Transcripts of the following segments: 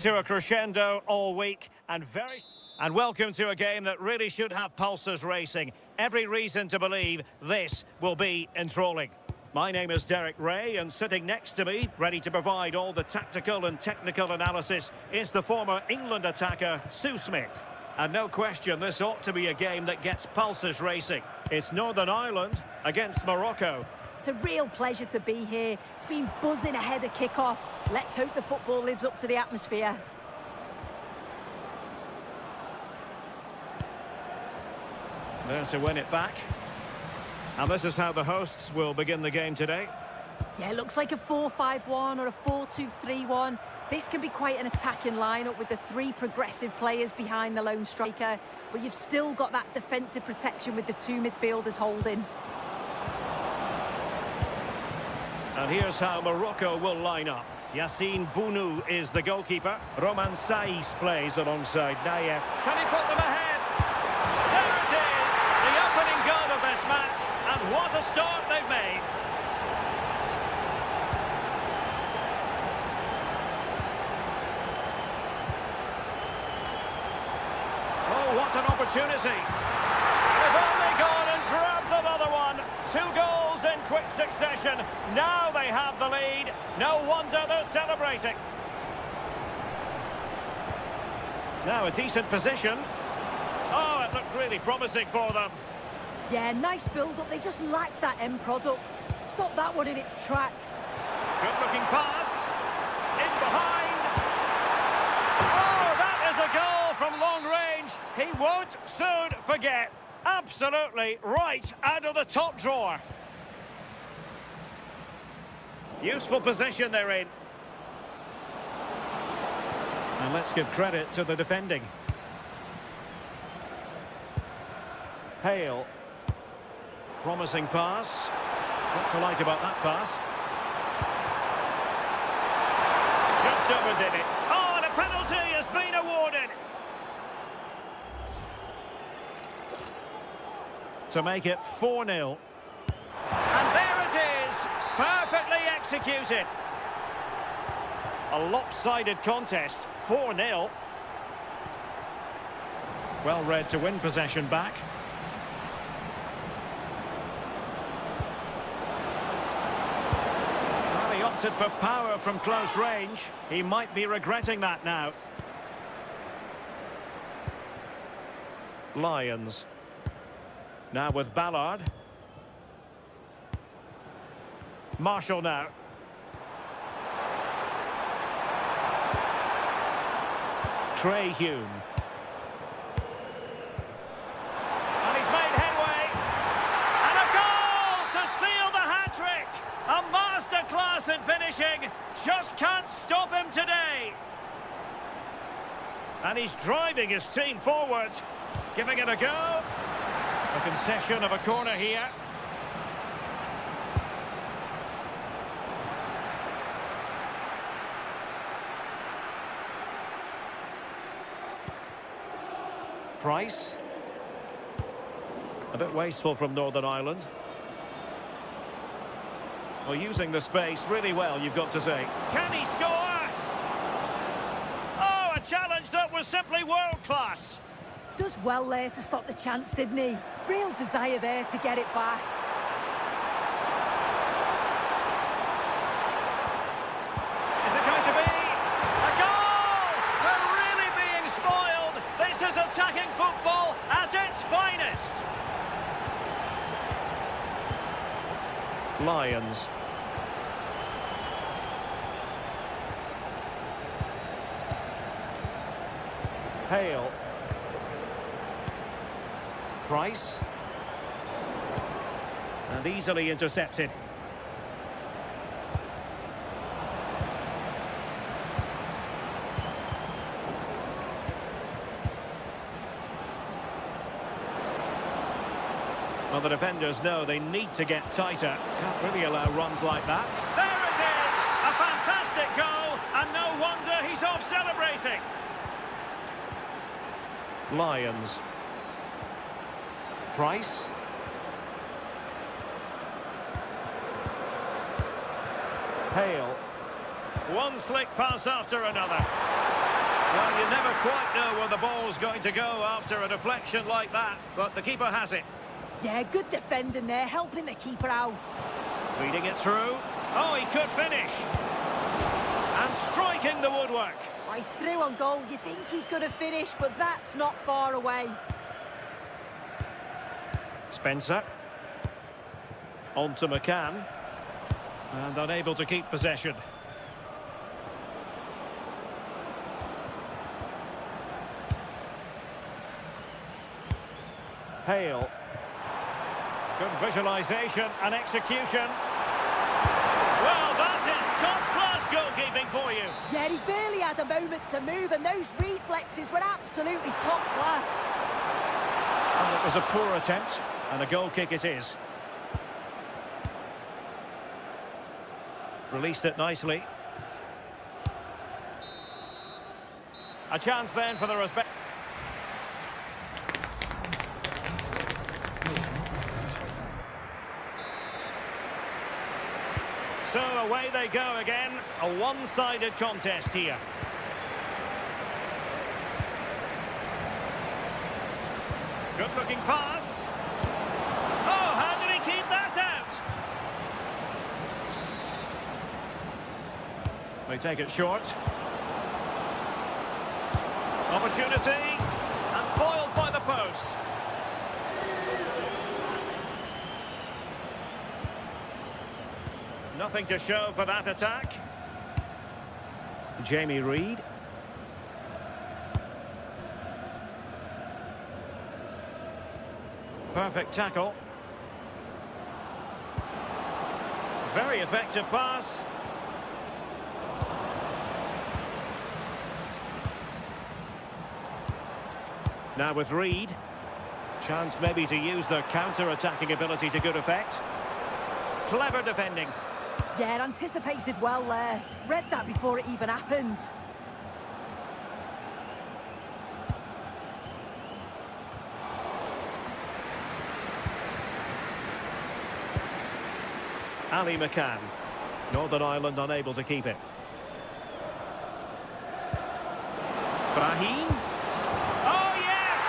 to a crescendo all week and welcome to a game that really should have pulses racing. Every reason to believe this will be enthralling. My name is Derek Ray, and sitting next to me, ready to provide all the tactical and technical analysis, is the former England attacker, Sue Smith. And no question, this ought to be a game that gets pulses racing. It's Northern Ireland against Morocco. It's a real pleasure to be here. It's been buzzing ahead of kick-off. Let's hope the football lives up to the atmosphere. There to win it back. And this is how the hosts will begin the game today. Yeah, it looks like a 4-5-1 or a 4-2-3-1. This can be quite an attacking lineup with the three progressive players behind the lone striker, but you've still got that defensive protection with the two midfielders holding. And here's how Morocco will line up. Yassine Bounou is the goalkeeper. Roman Saiz plays alongside Nayev. Can he put them ahead? There it is! The opening goal of this match. And what a start they've made. Oh, what an opportunity. They've only gone and grabbed another one. 2 goals in quick succession. Now they have the lead. No wonder they're celebrating. Now a decent position. Oh, it looked really promising for them. Yeah, nice build-up. They just lacked that end product. Stop that one in its tracks. Good-looking pass. In behind. Oh, that is a goal from long range. He won't soon forget. Absolutely right out of the top drawer. Useful position they're in. And let's give credit to the defending. Hale. Promising pass. What to like about that pass? Just overdid it. Oh, and a penalty has been awarded. To make it 4-0. And there it is, perfectly executed. A lopsided contest, 4-0. Well read to win possession back. Well, he opted for power from close range. He might be regretting that now. Lions. Now with Ballard. Marshall now. Trey Hume. And he's made headway. And a goal to seal the hat-trick. A masterclass in finishing. Just can't stop him today. And he's driving his team forward. Giving it a go. A concession of a corner here. Price. A bit wasteful from Northern Ireland. Well, using the space really well, you've got to say. Can he score? Oh, a challenge that was simply world-class. Does well there to stop the chance, didn't he? Real desire there to get it back. Is it going to be a goal? They're really being spoiled. This is attacking football at its finest. Lions. Hale. Price. And easily intercepted. Well, the defenders know they need to get tighter. Can't really allow runs like that. There it is! A fantastic goal, and no wonder he's off celebrating. Lions. Price. Hale. One slick pass after another. Well, you never quite know where the ball's going to go after a deflection like that, but the keeper has it. Yeah, good defending there, helping the keeper out. Feeding it through. Oh, he could finish. And striking the woodwork. Oh, he's through on goal. You think he's going to finish, but that's not far away. Spencer. On to McCann. And unable to keep possession. Hale. Good visualisation and execution. Well, that is top-class goalkeeping for you. Yeah, he barely had a moment to move, and those reflexes were absolutely top class. And it was a poor attempt, and a goal kick it is. Released it nicely. A chance then for the respect. So away they go again. A one-sided contest here. Good-looking pass. Oh, how did he keep that out? They take it short. Opportunity. And foiled by the post. Nothing to show for that attack. Jamie Reid. Perfect tackle. Very effective pass. Now with Reid. Chance maybe to use their counter-attacking ability to good effect. Clever defending. Yeah, anticipated well there. Read that before it even happened. Ali McCann. Northern Ireland unable to keep it. Brahim. Oh yes!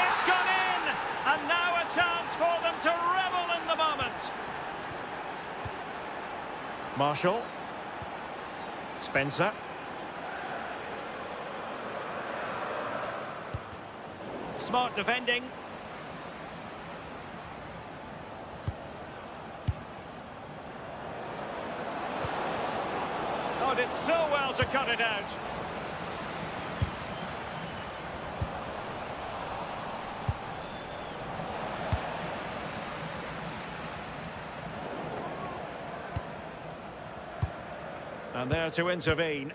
It's gone in! And now a chance for them to revel in the moment. Marshall. Spencer. Smart defending. Oh, did so well to cut it out. And there to intervene.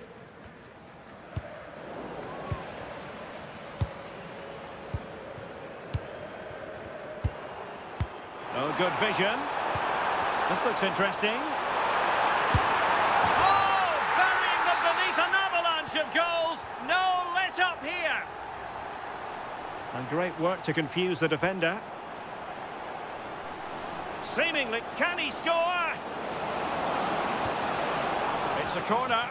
Oh, good vision. This looks interesting. Oh, burying them beneath an avalanche of goals. No let up here. And great work to confuse the defender. Seemingly, can he score? It's a corner.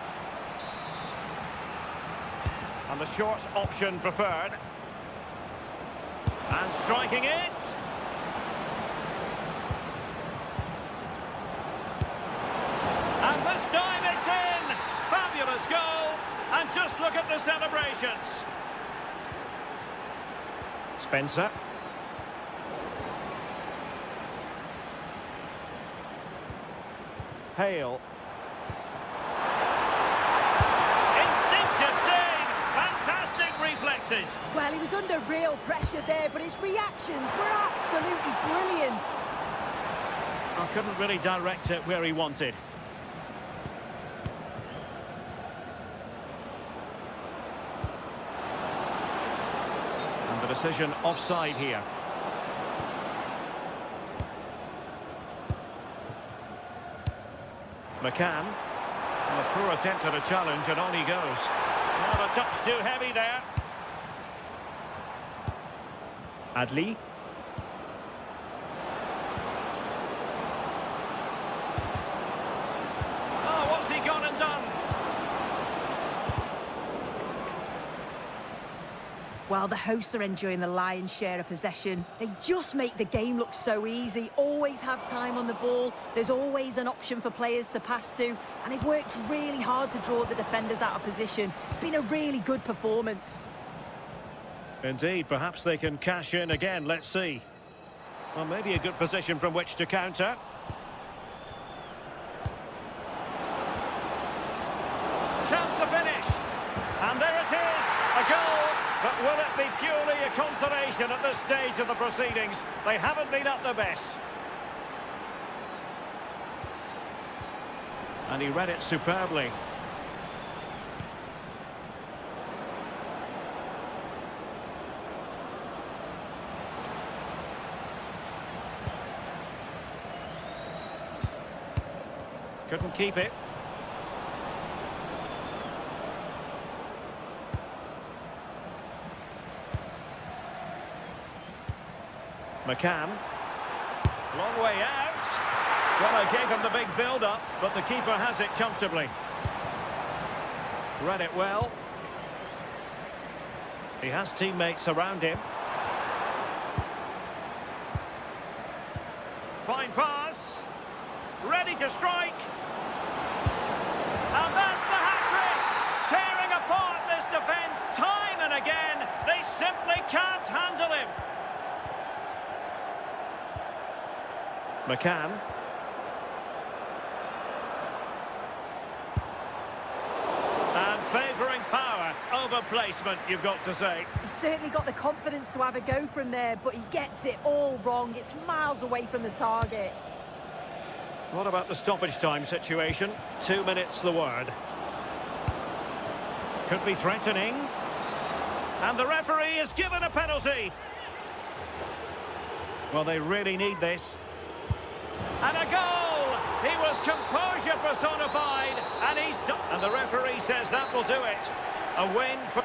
And the short option preferred. And striking it. And this time it's in! Fabulous goal! And just look at the celebrations. Spencer. Hale. Instinctive save! Fantastic reflexes! Well, he was under real pressure there, but his reactions were absolutely brilliant. I couldn't really direct it where he wanted. And the decision offside here. McCann. And a poor attempt at a challenge, and on he goes. Not a touch too heavy there. Adli. Oh, what's he gone and done? Well, the hosts are enjoying the lion's share of possession. They just make the game look so easy, always have time on the ball. There's always an option for players to pass to, and they've worked really hard to draw the defenders out of position. It's been a really good performance. Indeed, perhaps they can cash in again, let's see. Well, maybe a good position from which to counter. Chance to finish. And there it is, a goal. But will it be purely a consolation at this stage of the proceedings? They haven't been at their best. And he read it superbly. Couldn't keep it. McCann. Long way out. Well, I gave him the big build-up, but the keeper has it comfortably. Read it well. He has teammates around him. Fine pass. Ready to strike. And that's the hat-trick. Tearing apart this defence time and again. They simply can't handle him. McCann. And favouring power over placement, you've got to say. He's certainly got the confidence to have a go from there, but he gets it all wrong. It's miles away from the target. What about the stoppage time situation? 2 minutes the word. Could be threatening. And the referee is given a penalty. Well, they really need this. And a goal! He was composure personified, and he's done. And the referee says that will do it. A win for...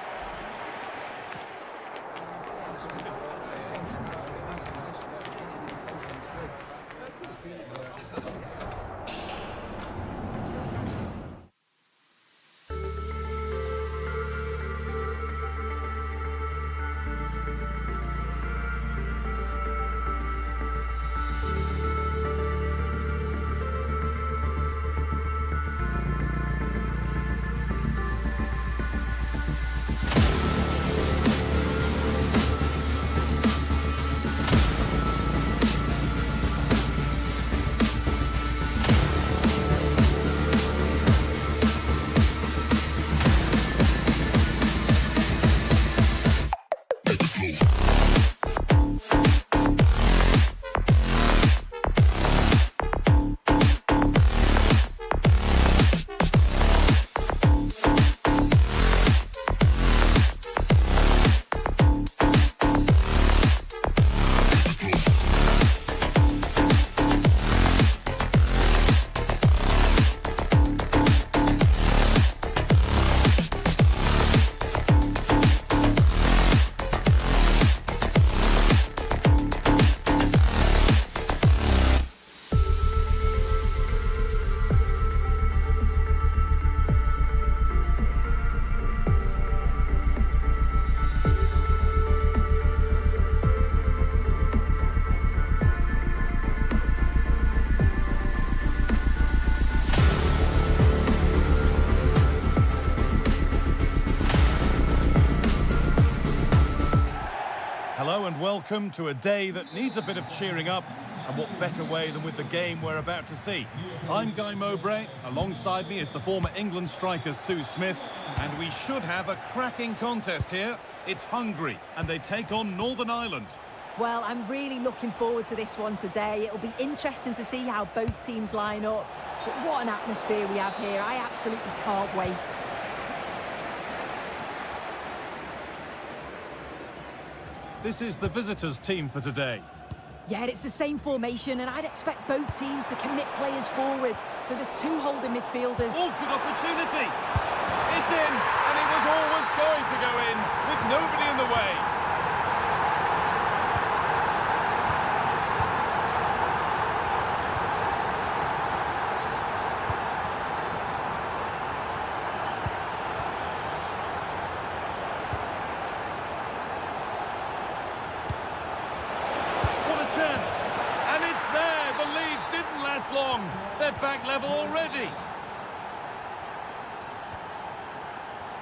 Hello and welcome to a day that needs a bit of cheering up, and what better way than with the game we're about to see. I'm Guy Mowbray, alongside me is the former England striker Sue Smith, and we should have a cracking contest here. It's Hungary, and they take on Northern Ireland. Well, I'm really looking forward to this one today. It'll be interesting to see how both teams line up. But what an atmosphere we have here. I absolutely can't wait. This is the visitors' team for today. Yeah, it's the same formation, and I'd expect both teams to commit players forward. So the two holding midfielders. Oh, good opportunity! It's in, and it was always going to go in, with nobody in the way. on. They're back level already.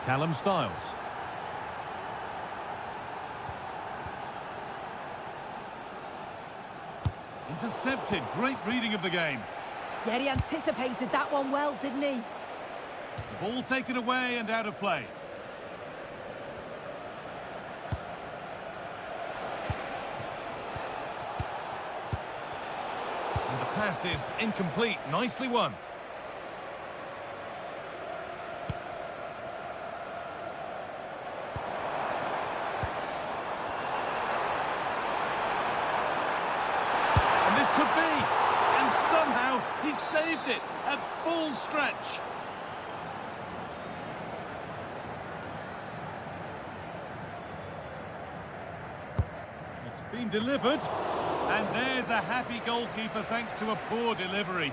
Callum Styles. Intercepted. Great reading of the game. Yeah, he anticipated that one well, didn't he? The ball taken away and out of play. And the pass is incomplete. Nicely won. Could be, and somehow he saved it at full stretch. It's been delivered, and there's a happy goalkeeper thanks to a poor delivery.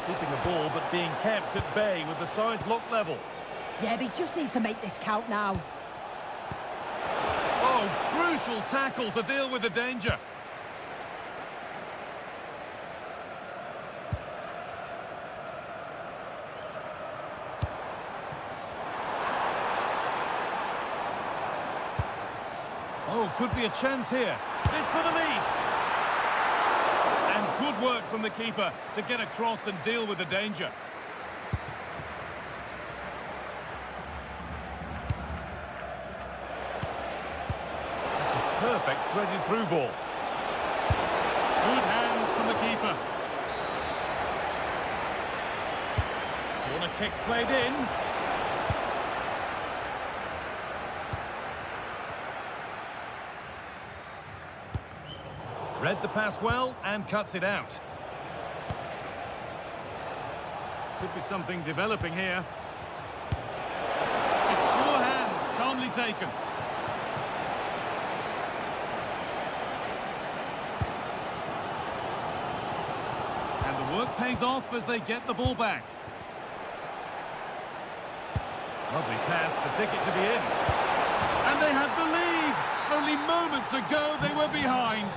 Keeping the ball, but being kept at bay with the sides locked level. Yeah, they just need to make this count now. Oh, crucial tackle to deal with the danger. Oh, could be a chance here. This for the lead. Good work from the keeper to get across and deal with the danger. That's a perfect threaded through ball. Good hands from the keeper. Corner kick played in. Read the pass well and cuts it out. Could be something developing here. Secure hands, calmly taken. And the work pays off as they get the ball back. Lovely pass, the ticket to be in. And they have the lead! Only moments ago they were behind.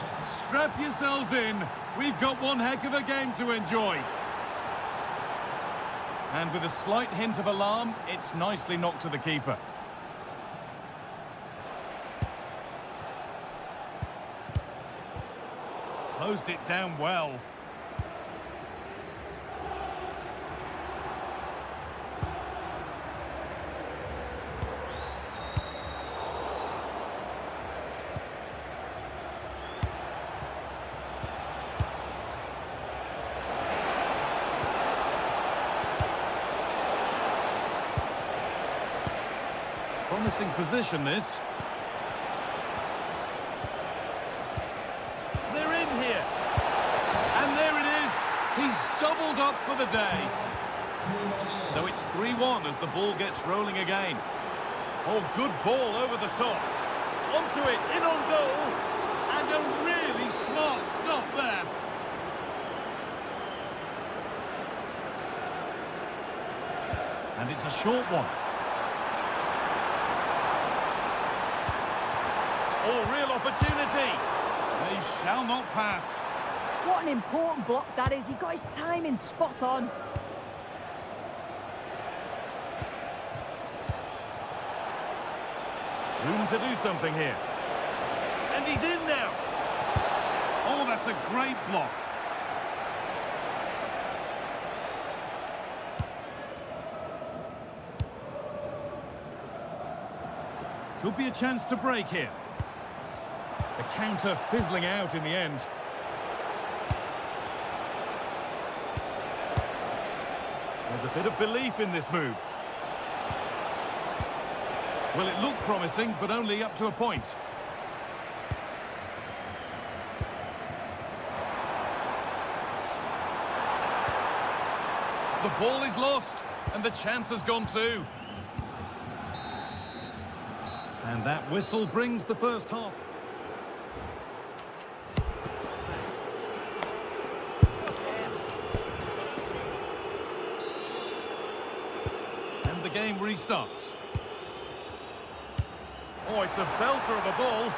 Strap yourselves in. We've got one heck of a game to enjoy. And with a slight hint of alarm, it's nicely knocked to the keeper. Closed it down well. Promising position, this. They're in here. And there it is. He's doubled up for the day. So it's 3-1 as the ball gets rolling again. Oh, good ball over the top. Onto it, in on goal. And a really smart stop there. And it's a short one. Oh, real opportunity. They shall not pass. What an important block that is. He got his timing spot on. Room to do something here. And he's in now. Oh, that's a great block. Could be a chance to break here. The counter fizzling out in the end. There's a bit of belief in this move. Well, it looked promising, but only up to a point. The ball is lost, and the chance has gone too. And that whistle brings the first half. the game restarts. Oh, it's a belter of a ball.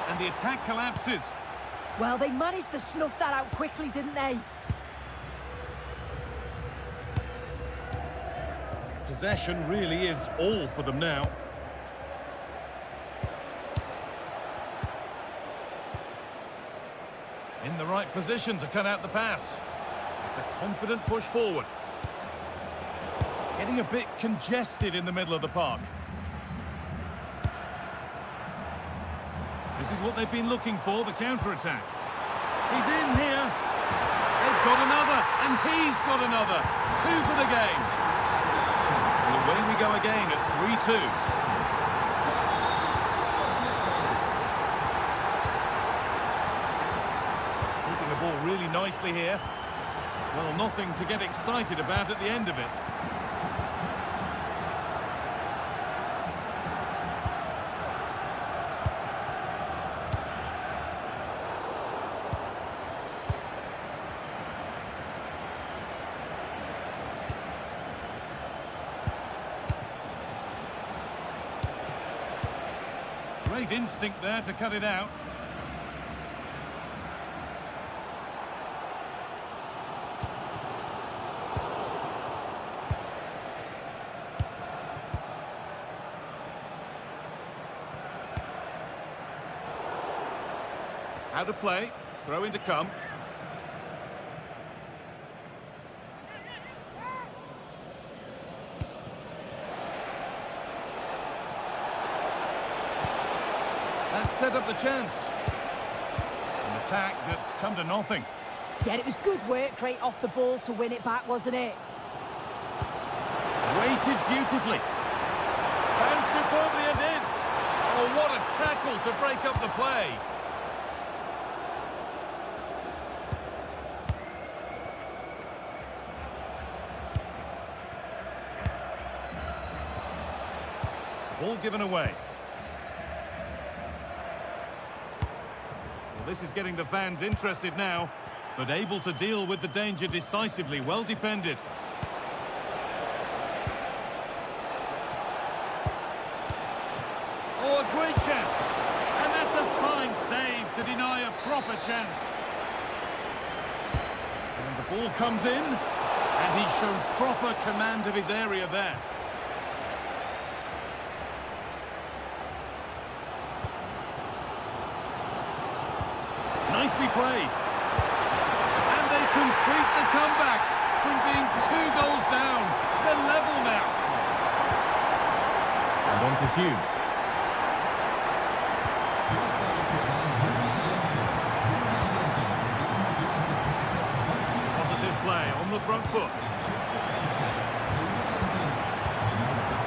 And the attack collapses. Well, they managed to snuff that out quickly, didn't they? Possession really is all for them now. In the right position to cut out the pass. It's a confident push forward. Getting a bit congested in the middle of the park. This is what they've been looking for, the counter-attack. He's in here. They've got another, and he's got another. 2 for the game. And away we go again at 3-2. Ball really nicely here. Well, nothing to get excited about at the end of it. Great instinct there to cut it out. How to play, throw in to come. That set up the chance. An attack that's come to nothing. Yeah, it was good work right off the ball to win it back, wasn't it? Weighted beautifully. Bounced superbly and in. Oh, what a tackle to break up the play. Ball given away. Well, this is getting the fans interested now, but able to deal with the danger decisively. Well defended. Oh, a great chance. And that's a fine save to deny a proper chance. And the ball comes in, and he's shown proper command of his area there. Nicely played. And they complete the comeback from being 2 goals down. They're level now. And on to Hugh. Positive play on the front foot.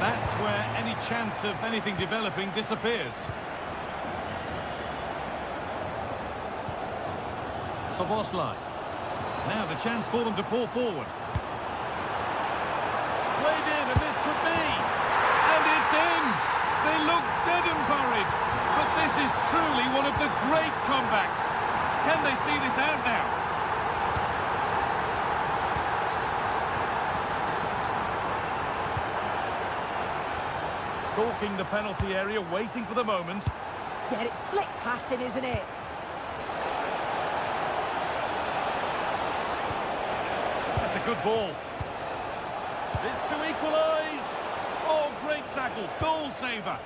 That's where any chance of anything developing disappears. Line. Now the chance for them to pull forward. Played in, and this could be. And it's in. They look dead and buried. But this is truly one of the great comebacks. Can they see this out now? Stalking the penalty area, waiting for the moment. Yeah, it's slick passing, isn't it? Good ball. This to equalise. Oh, great tackle. Goal saver.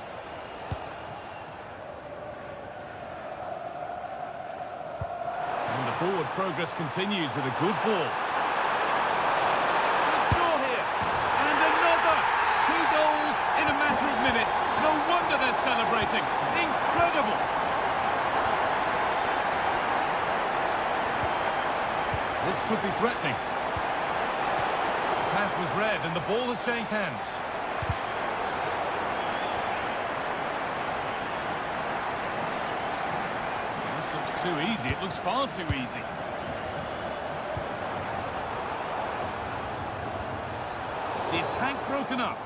And the forward progress continues with a good ball. Should score here. And another. 2 goals in a matter of minutes. No wonder they're celebrating. Incredible. This could be threatening. Pass was read and the ball has changed hands. This looks too easy. It looks far too easy. The attack broken up.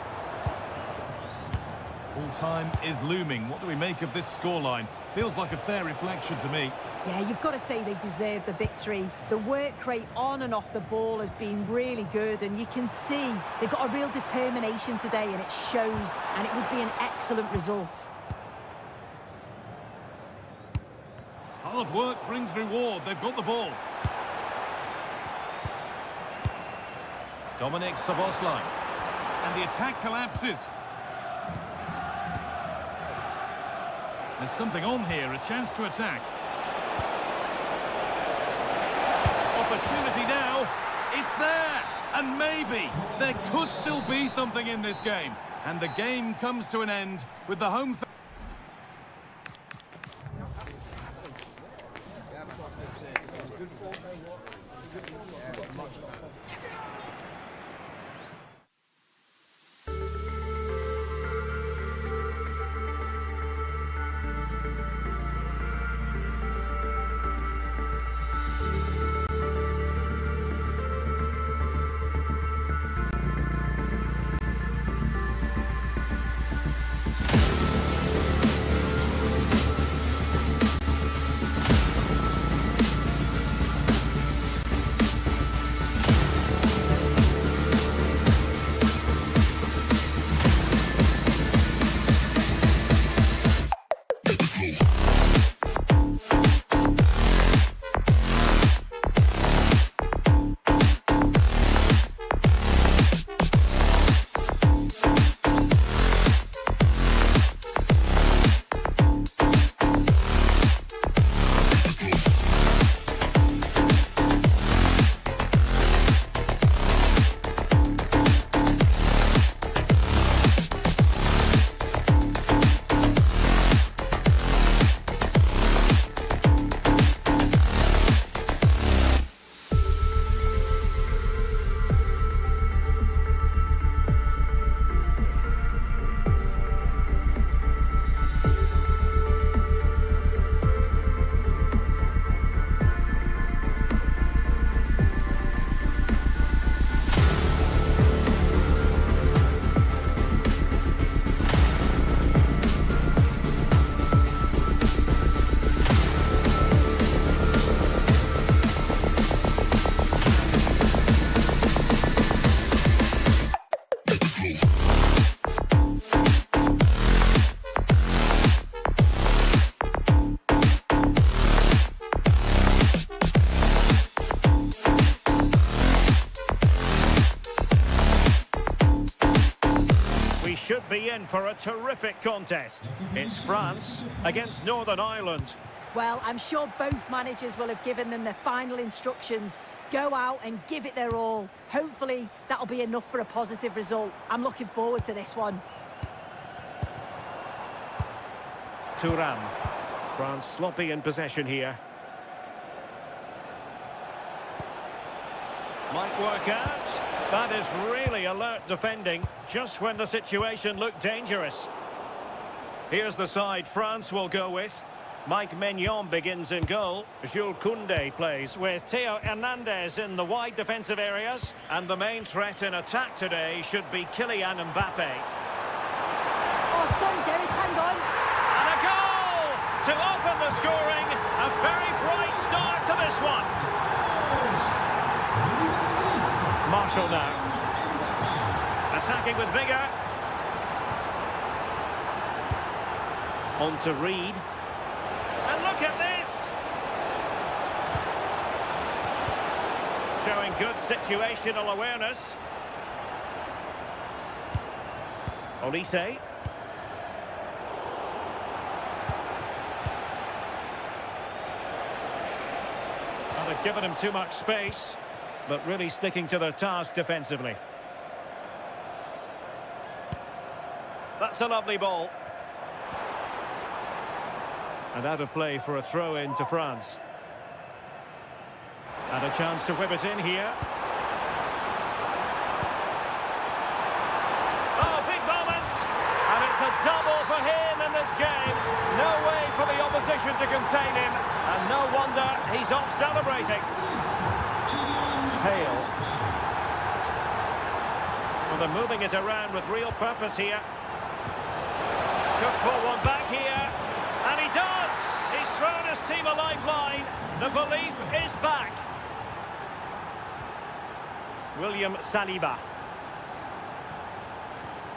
Full time is looming. What do we make of this scoreline? Feels like a fair reflection to me. Yeah, you've got to say they deserve the victory. The work rate on and off the ball has been really good, and you can see they've got a real determination today, and it shows, and it would be an excellent result. Hard work brings reward. They've got the ball. Dominic Szoboszlai. And the attack collapses. There's something on here, a chance to attack. Opportunity now. It's there. And maybe there could still be something in this game. And the game comes to an end with the home... Should be in for a terrific contest. It's France against Northern Ireland. Well, I'm sure both managers will have given them their final instructions. Go out and give it their all. Hopefully, that'll be enough for a positive result. I'm looking forward to this one. Thuram. France sloppy in possession here. Might work out. That is really alert defending, just when the situation looked dangerous. Here's the side France will go with. Mike Maignan begins in goal. Jules Koundé plays with Theo Hernandez in the wide defensive areas. And the main threat in attack today should be Kylian Mbappe. Oh, sorry, Derek, hang on. And a goal to open the scoring. A very bright start to this one. Marshall now. Attacking with vigour. On to Reed. And look at this! Showing good situational awareness. Olise. Well, they've given him too much space, but really sticking to their task defensively. That's a lovely ball. And out of play for a throw-in to France. And a chance to whip it in here. Oh, big moment! And it's a double for him in this game. No way for the opposition to contain him. And no wonder he's off celebrating. Hale. Well, they're moving it around with real purpose here. Could pull one back here. And he does! He's thrown his team a lifeline. The belief is back. William Saliba.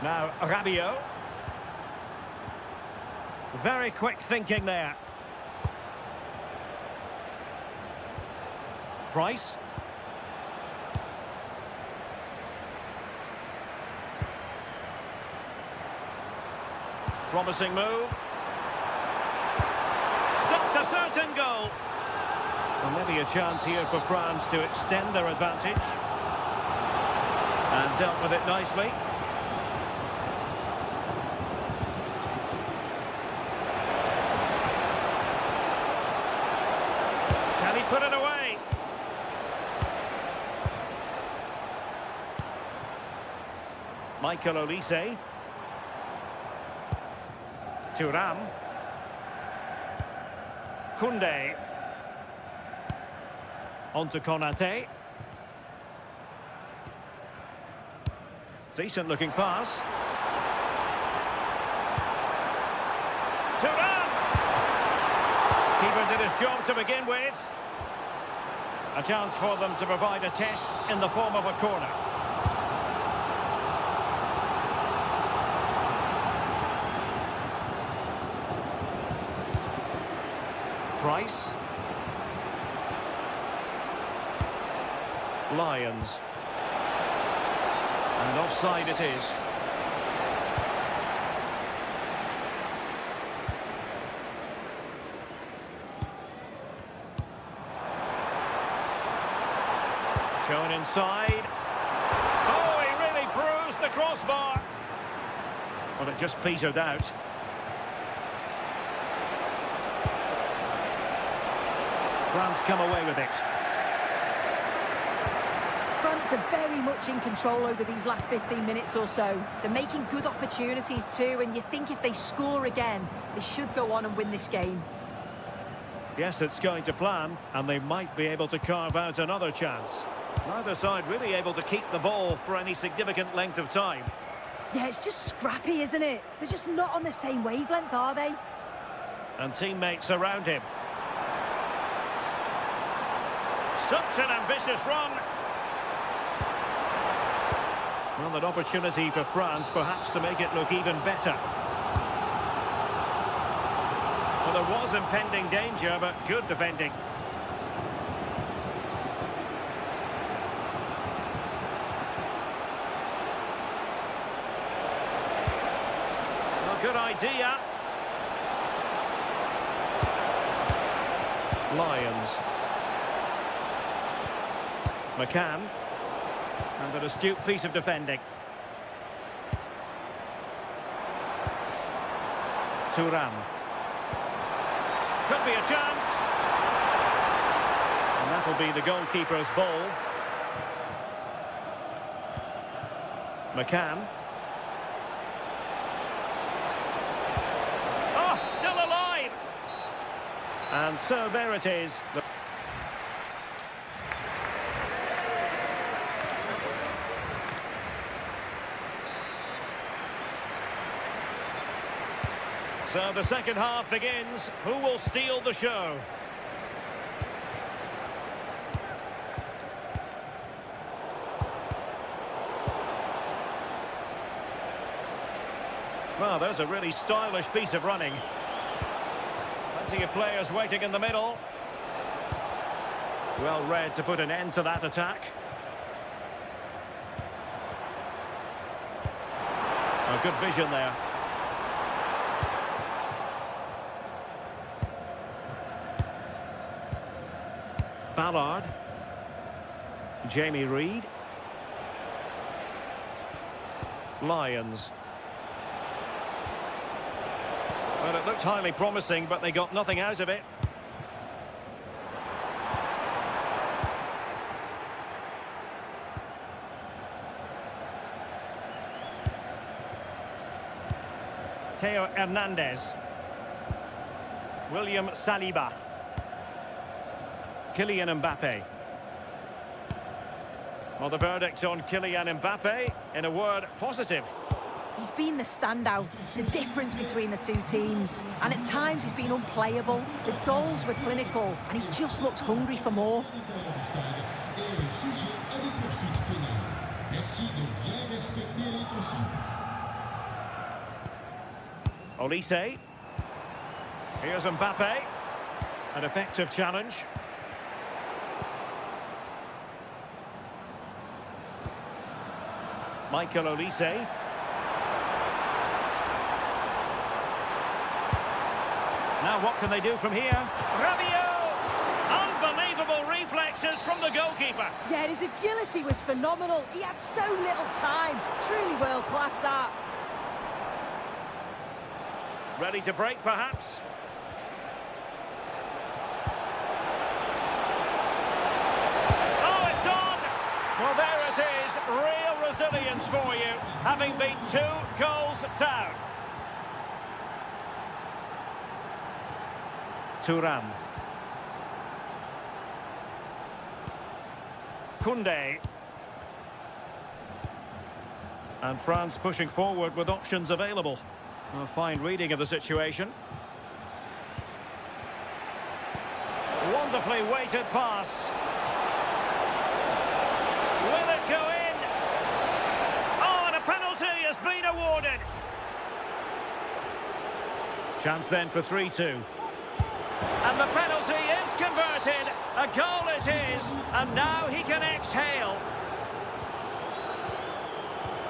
Now Rabiot. Very quick thinking there. Price. Promising move. Stopped a certain goal. Well, maybe a chance here for France to extend their advantage. And dealt with it nicely. Can he put it away? Michael Olise. Thuram. Koundé. On to Konate. Decent looking pass. Thuram! Keeper did his job to begin with. A chance for them to provide a test in the form of a corner. Price. Lions. And offside it is. Shown inside. Oh, he really bruised the crossbar. But it just petered out. France come away with it. France are very much in control over these last 15 minutes or so. They're making good opportunities too, and you think if they score again, they should go on and win this game. Yes, it's going to plan, and they might be able to carve out another chance. Neither side really able to keep the ball for any significant length of time. Yeah, it's just scrappy, isn't it? They're just not on the same wavelength, are they? And teammates around him. Such an ambitious run. Well, an opportunity for France, perhaps, to make it look even better. Well, there was impending danger, but good defending. Well, good idea. Lions. McCann. And an astute piece of defending. Thuram. Could be a chance. And that'll be the goalkeeper's ball. McCann. Oh, still alive! And so there it is. So the second half begins. Who will steal the show? Well, there's a really stylish piece of running. Plenty of players waiting in the middle. Well read to put an end to that attack. A good vision there. Ballard. Jamie Reed. Lions. Well, it looked highly promising, but they got nothing out of it. Theo Hernandez. William Saliba. Kylian Mbappe. Well, the verdict on Kylian Mbappe, in a word, positive. He's been the standout, the difference between the two teams. And at times he's been unplayable. The goals were clinical and he just looks hungry for more. Olise. Here's Mbappe. An effective challenge. Michael Olise. Now what can they do from here? Rabiot! Unbelievable reflexes from the goalkeeper. Yeah, his agility was phenomenal. He had so little time. Truly world class, that. Ready to break, perhaps? Oh, it's on! Well, there it is. Real resilience for you, having been 2 goals down. Thuram. Koundé. And France pushing forward with options available. A fine reading of the situation. Wonderfully weighted pass. Will it go in? Oh, and a penalty has been awarded. Chance then for 3-2. And the penalty is converted. A goal it is. And now he can exhale.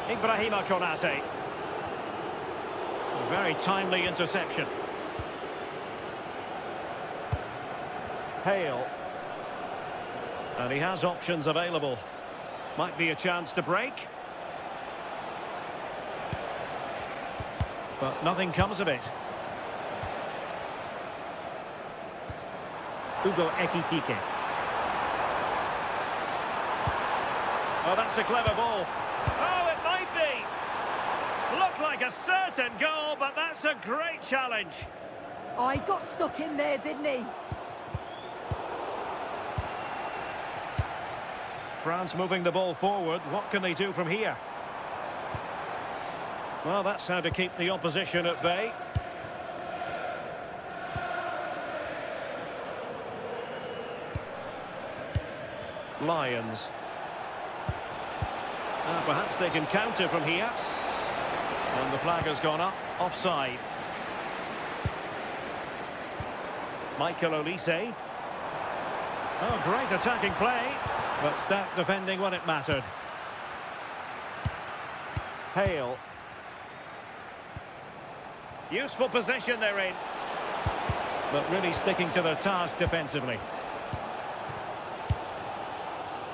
Ibrahima Konate. A very timely interception. Hale. And he has options available. Might be a chance to break. But nothing comes of it. Hugo Ekitike. Oh, that's a clever ball. Oh, it might be. Looked like a certain goal, but that's a great challenge. Oh, he got stuck in there, didn't he? France moving the ball forward. What can they do from here? Well, that's how to keep the opposition at bay. Lions. Perhaps they can counter from here. And the flag has gone up. Offside. Michael Olise. Oh, great attacking play. But stout defending when it mattered. Hale. Useful position they're in. But really sticking to their task defensively.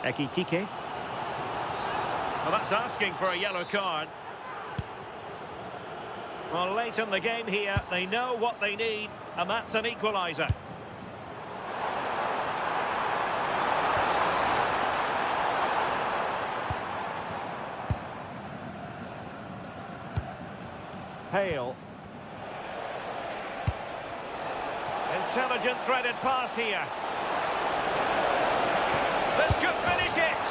Ekitike. Well, that's asking for a yellow card. Well, late in the game here, they know what they need, and that's an equaliser. Hale. Intelligent threaded pass here. This could finish it.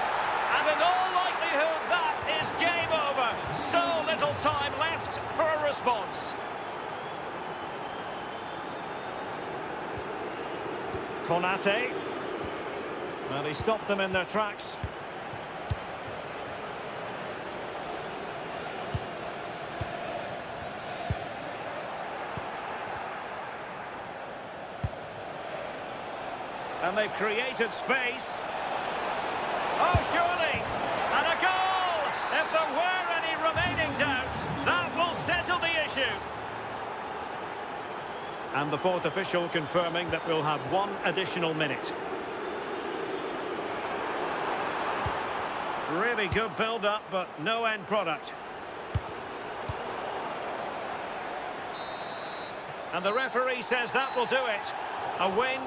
And in all likelihood, that is game over. So little time left for a response. Konate. Well, he stopped them in their tracks. And they've created space. Oh, surely! And a goal! If there were any remaining doubts, that will settle the issue. And the fourth official confirming that we'll have 1 additional minute. Really good build-up, but no end product. And the referee says that will do it. A win.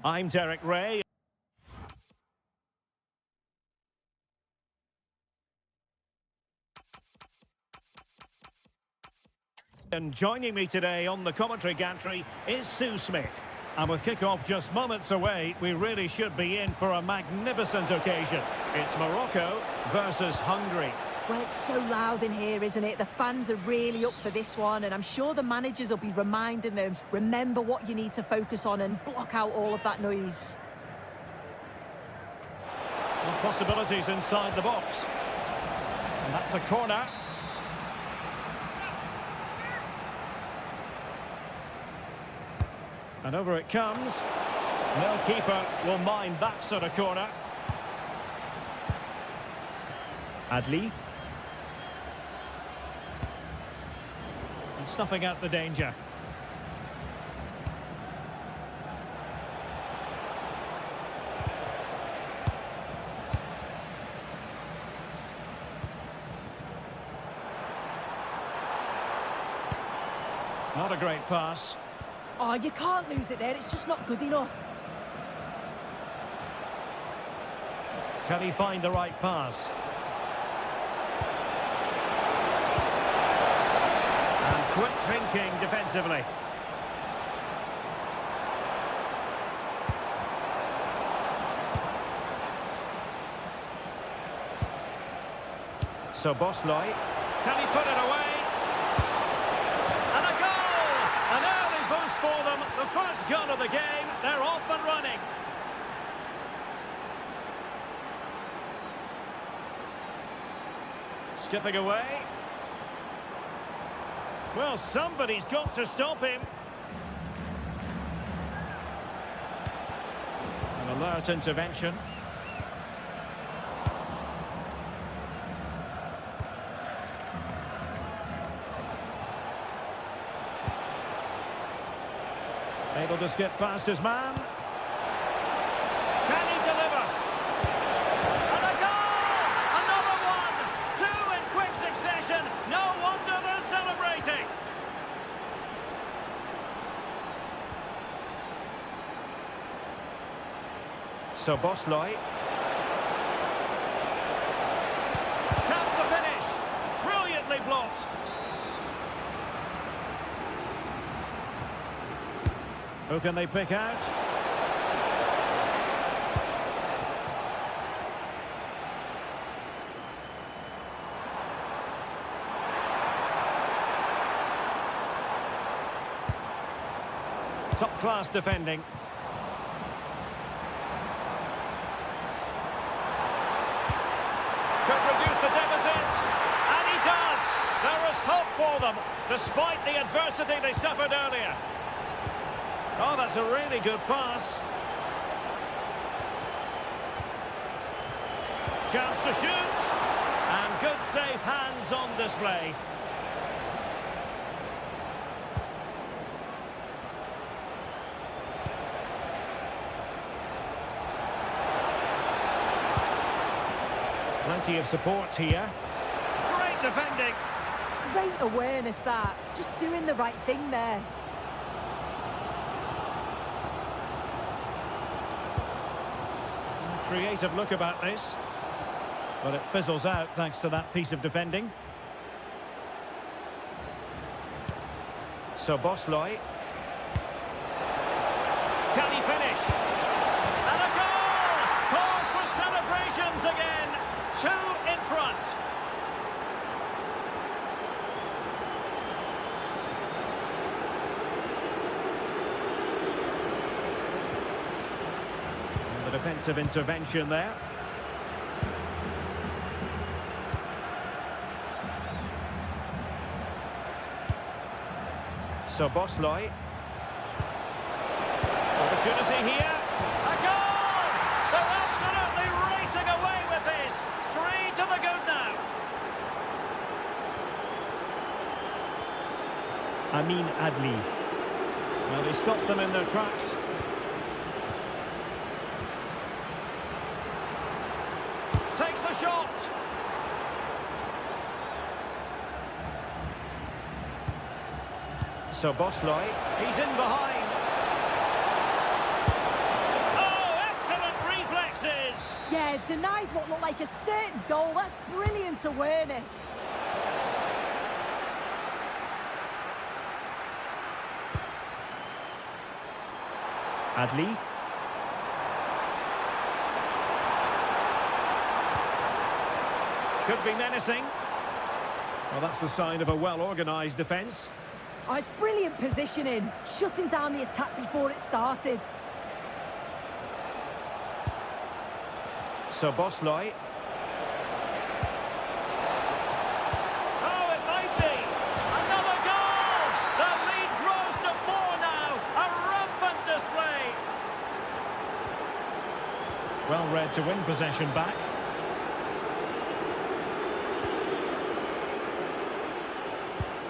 I'm Derek Ray. And joining me today on the commentary gantry is Sue Smith. And with kick-off just moments away, we really should be in for a magnificent occasion. It's Morocco versus Hungary. Well, it's so loud in here, isn't it? The fans are really up for this one, and I'm sure the managers will be reminding them, remember what you need to focus on and block out all of that noise. Well, possibilities inside the box. And that's a corner. And over it comes. No keeper will mind that sort of corner. Adli. And snuffing out the danger. Not a great pass. Oh, you can't lose it there. It's just not good enough. Can he find the right pass? And quick thinking defensively. So Bosley, can he put it away? And a goal! An early boost for them. The first goal of the game. They're off and running. Skipping away. Well, somebody's got to stop him. An alert intervention. Able to skip past his man. Can he deliver? And a goal! Another one! Two in quick succession. No wonder they're celebrating. So Bosley. Chance to finish. Brilliantly blocked. Who can they pick out? Top-class defending. Could reduce the deficit. And he does. There is hope for them, despite the adversity they suffered earlier. Oh, that's a really good pass. Chance to shoot. And good safe hands on display. Plenty of support here. Great defending. Great awareness that. Just doing the right thing there. Creative look about this. But it fizzles out thanks to that piece of defending. So Bosloy. Can he finish? And a goal! Cause for celebrations again. 2 in front. And the defensive intervention there. So Bosloy. Opportunity here. A goal! They're absolutely racing away with this. 3 to the good now. Amin Adli. Well, they stopped them in their tracks. Takes the shot. So Bosloy, he's in behind. Oh, excellent reflexes! Yeah, denied what looked like a certain goal. That's brilliant awareness. Adli. Could be menacing. Well, that's the sign of a well-organised defence. Oh, it's brilliant positioning. Shutting down the attack before it started. So Bosloy. Oh, it might be! Another goal! The lead grows to 4 now. A rampant display. Well read to win possession back.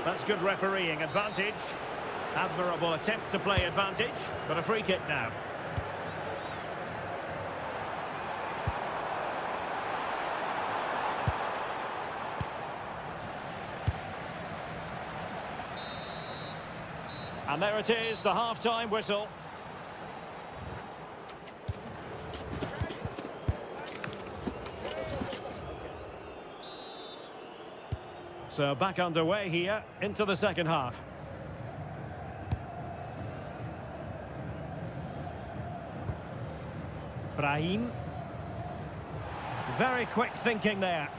That's good refereeing. Advantage. Admirable attempt to play advantage, but a free kick now. And there it is, the half-time whistle. So back underway here into the second half. Brahim. Very quick thinking there.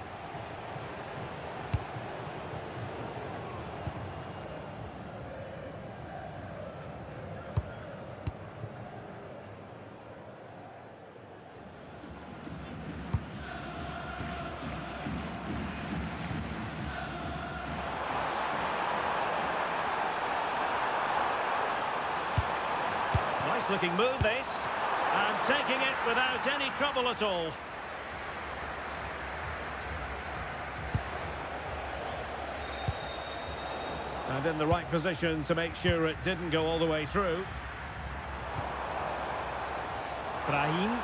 Nice looking move this, and taking it without any trouble at all. And in the right position to make sure it didn't go all the way through. Brahim.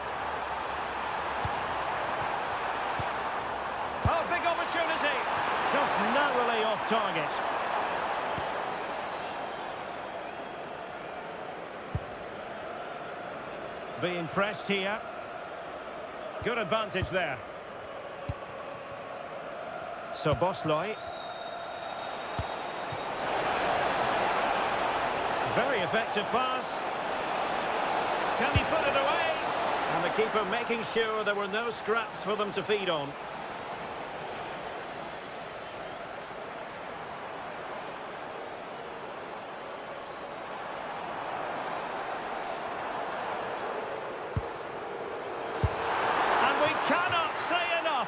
Oh, big opportunity. Just narrowly off target. Being pressed here. Good advantage there. So Bosloy. Very effective pass. Can he put it away? And the keeper making sure there were no scraps for them to feed on.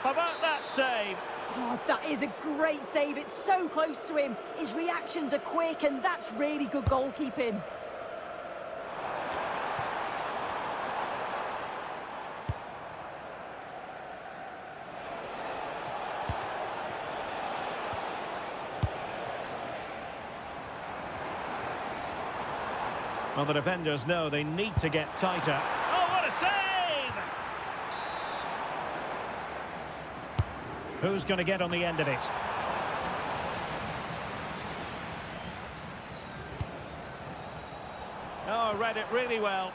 About that save. Oh, that is a great save. It's so close to him. His reactions are quick, and that's really good goalkeeping. Well, the defenders know they need to get tighter. Oh, what a save! Who's going to get on the end of it? Oh, read it really well.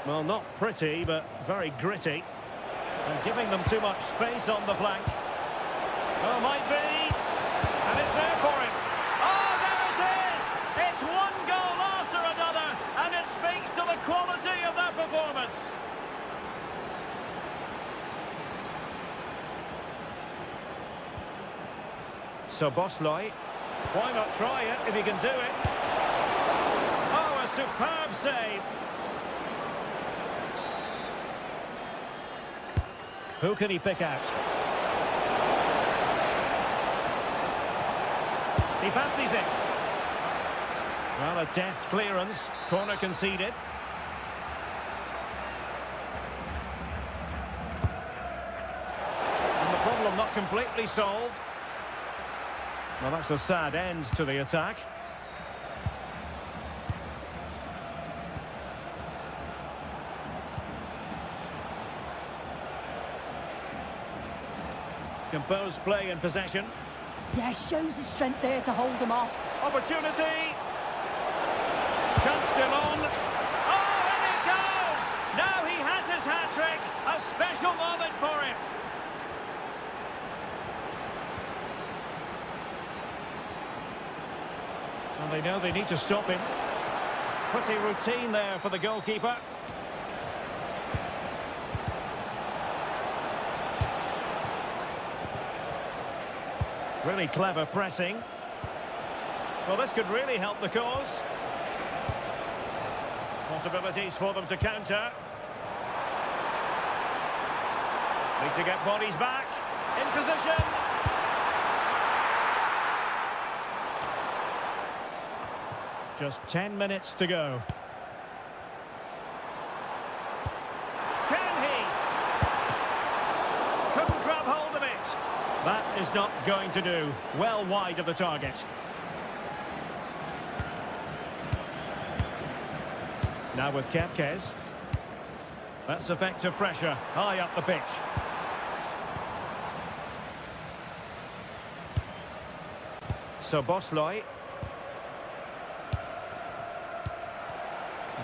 Well, not pretty, but very gritty. And giving them too much space on the flank. Oh, might be. And it's there for him. Oh, there it is! It's one goal after another, and it speaks to the quality of that performance. So Bosley, why not try it if he can do it? Oh, a superb save. Who can he pick out? He fancies it. Well, a deft clearance. Corner conceded. And the problem not completely solved. Well, that's a sad end to the attack. Composed play in possession. Yeah, shows his strength there to hold them off. Opportunity. Chance still on. Oh, and he goes! Now he has his hat-trick. A special moment for him. And they know they need to stop him. Pretty routine there for the goalkeeper. Really clever pressing. Well, this could really help the cause. Possibilities for them to counter. Need to get bodies back. In position. Just 10 minutes to go. Can he? Couldn't grab hold of it. That is not going to do. Well wide of the target. Now with Kepkes. That's effective pressure. High up the pitch. So Bosley.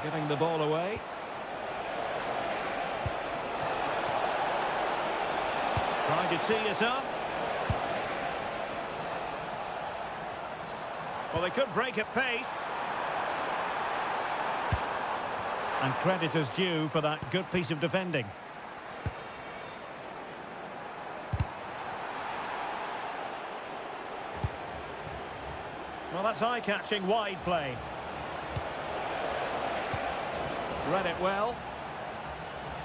Giving the ball away. Trying to tee it up. Well, they could break at pace. And credit is due for that good piece of defending. Well, that's eye-catching wide play. Read it well.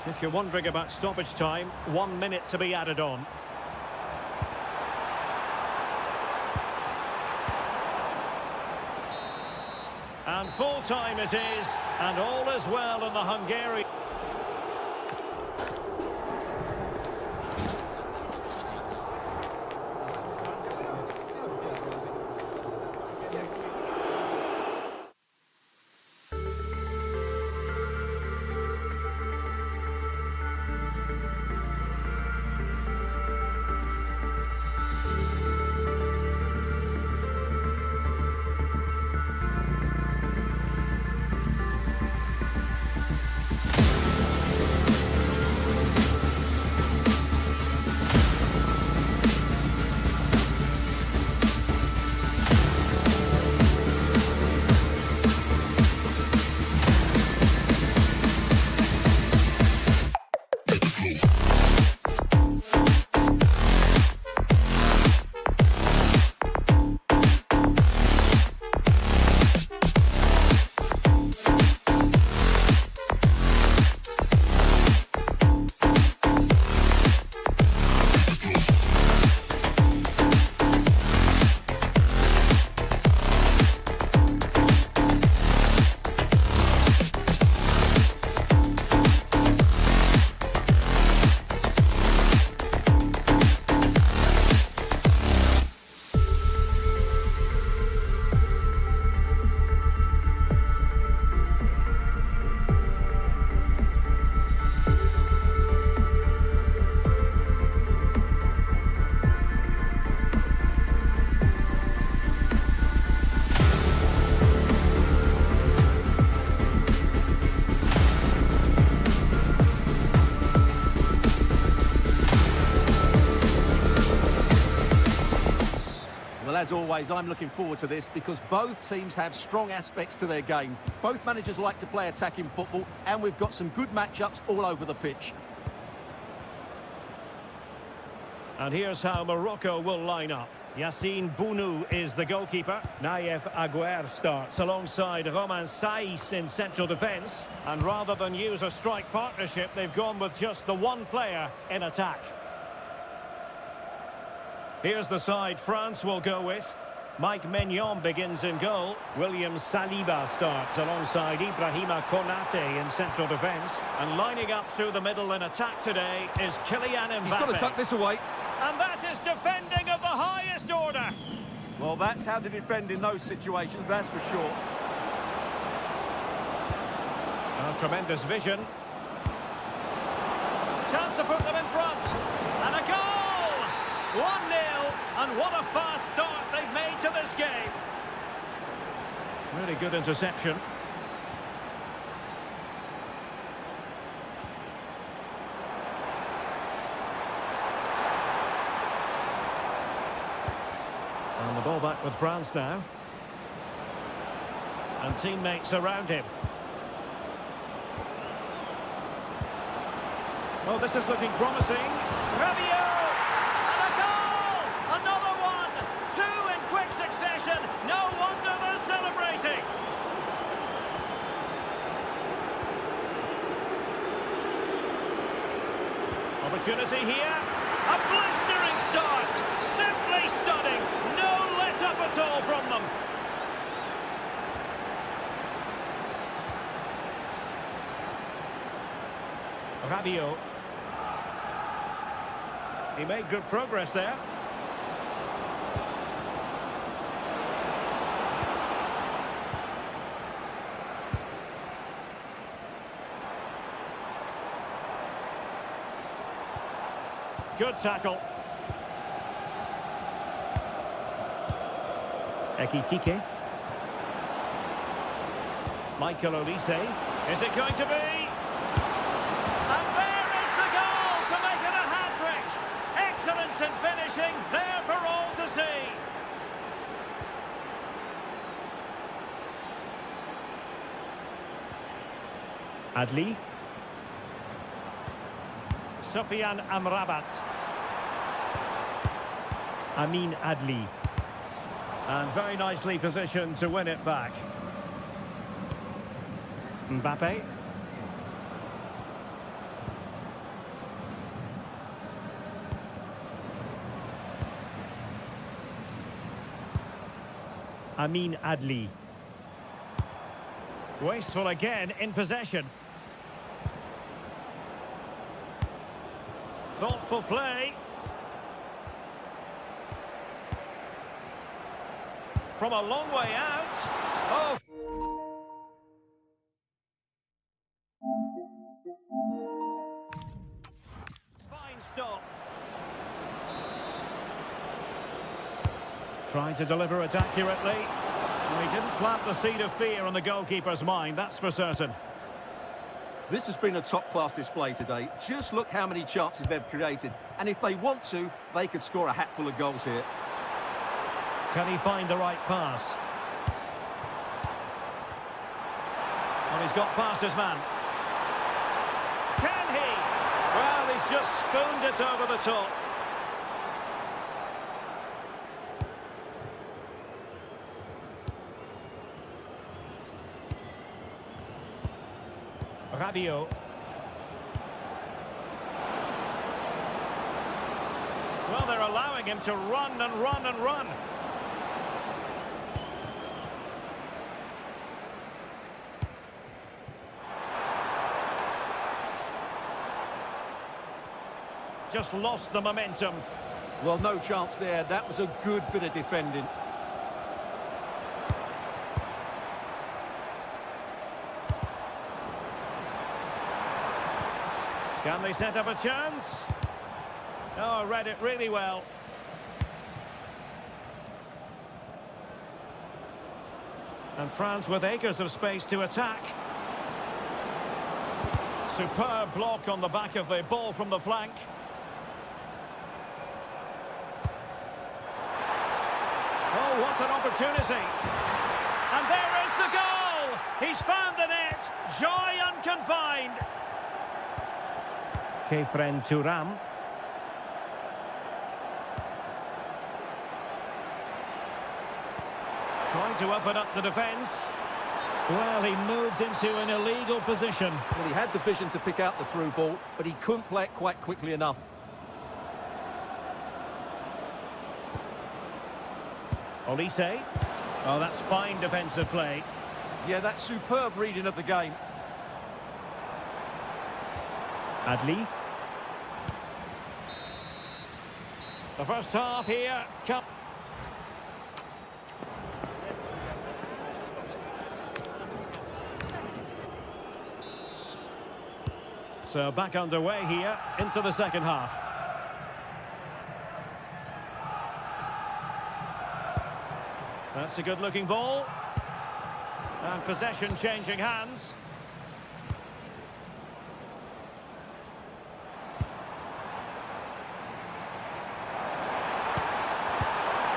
If you're wondering about stoppage time, 1 minute to be added on. And full time it is, and all is well in the Hungarian. as always, I'm looking forward to this because both teams have strong aspects to their game. Both managers like to play attacking football, and we've got some good matchups all over the pitch. And here's how Morocco will line up. Yassine Bounou is the goalkeeper. Naïef Aguer starts alongside Romain Saïs in central defence. And rather than use a strike partnership, they've gone with just the one player in attack. Here's the side France will go with. Mike Maignan begins in goal. William Saliba starts alongside Ibrahima Konate in central defence. And lining up through the middle in attack today is Kylian Mbappe. He's got to tuck this away. And that is defending of the highest order. Well, that's how to defend in those situations, that's for sure. Tremendous vision. Chance to put them in front. And a goal! 1-0. And what a fast start they've made to this game. Really good interception. And the ball back with France now. And teammates around him. Oh, this is looking promising. Rabiot! And a goal! Another one! Two in quick succession. No wonder they're celebrating. Opportunity here. A blistering start. Simply stunning. No let-up at all from them. Rabiot. He made good progress there. Good tackle. Ekitike. Michael Olise. Is it going to be? And there is the goal to make it a hat-trick. Excellence in finishing, there for all to see. Adli. Sofiane Amrabat. Amin Adli. And very nicely positioned to win it back. Mbappe. Amin Adli. Wasteful again in possession. Thoughtful play. From a long way out. Oh. Fine stop. Trying to deliver it accurately. He didn't plant the seed of fear on the goalkeeper's mind, that's for certain. This has been a top-class display today. Just look how many chances they've created. And if they want to, they could score a hatful of goals here. Can he find the right pass? Well, he's got past his man. Can he? Well, he's just spooned it over the top. Rabiot. Well, they're allowing him to run and run and run. Just lost the momentum. Well, no chance there. That was a good bit of defending. Can they set up a chance? Oh, read it really well. And France with acres of space to attack. Superb block on the back of the ball from the flank. Oh, what an opportunity. And there is the goal. He's found the net. Joy unconfined. Kefren Turam. Trying to open up the defence. Well, he moved into an illegal position. Well, he had the vision to pick out the through ball, but he couldn't play it quite quickly enough. Olise. Oh, that's fine defensive play. Yeah, that's superb reading of the game. Adli. The first half here. So back underway here into the second half. That's a good-looking ball. And possession changing hands.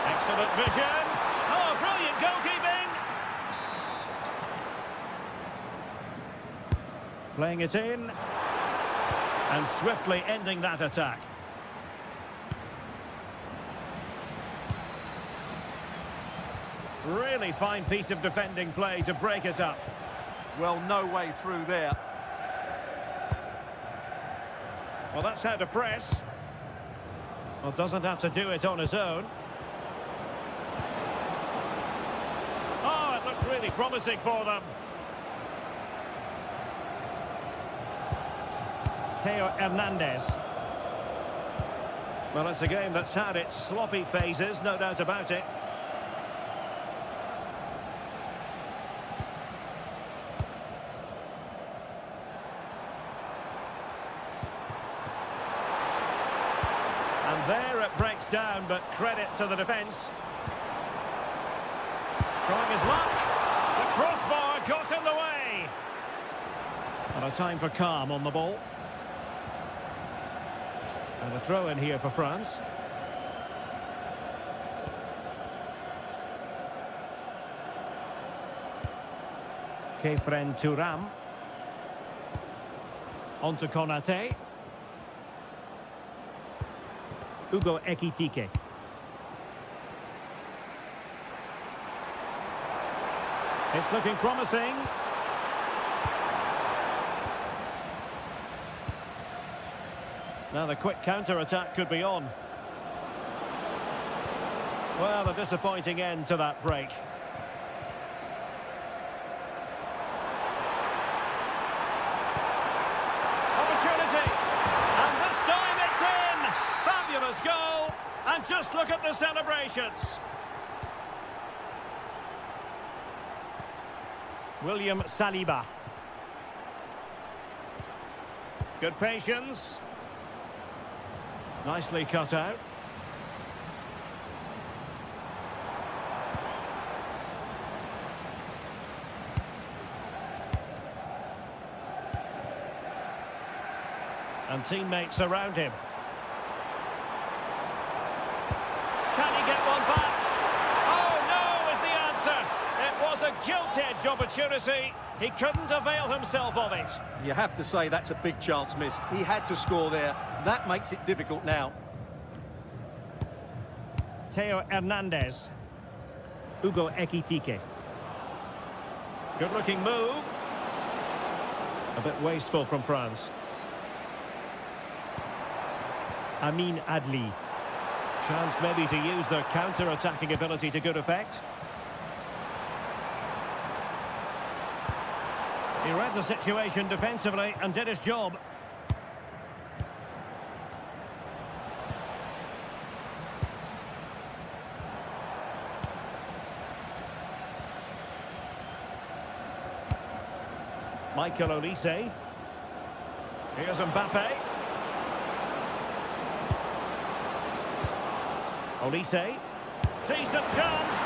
Excellent vision. Oh, brilliant goalkeeping. Playing it in. And swiftly ending that attack. Really fine piece of defending play to break it up. Well, no way through there. Well, that's how to press. Well, doesn't have to do it on his own. Oh, it looked really promising for them. Theo Hernandez. Well, it's a game that's had its sloppy phases, no doubt about it. And there it breaks down, but credit to the defence. Trying his luck. The crossbar got in the way. And a time for calm on the ball. And a throw in here for France. Kefren Turam. On to Konate. Hugo Ekitike. It's looking promising. Now the quick counter-attack could be on. Well, a disappointing end to that break. Opportunity! And this time it's in! Fabulous goal! And just look at the celebrations! William Saliba. Good patience. Nicely cut out. And teammates around him. Can he get one back? Oh, no, is the answer. It was a gilt-edged opportunity. He couldn't avail himself of it. You have to say that's a big chance missed. He had to score there. That makes it difficult now. Theo Hernandez. Hugo Ekitike. Good-looking move. A bit wasteful from France. Amin Adli. Chance maybe to use their counter-attacking ability to good effect. He read the situation defensively and did his job. Michael Olise. Here's Mbappe. Olise. Decent chance.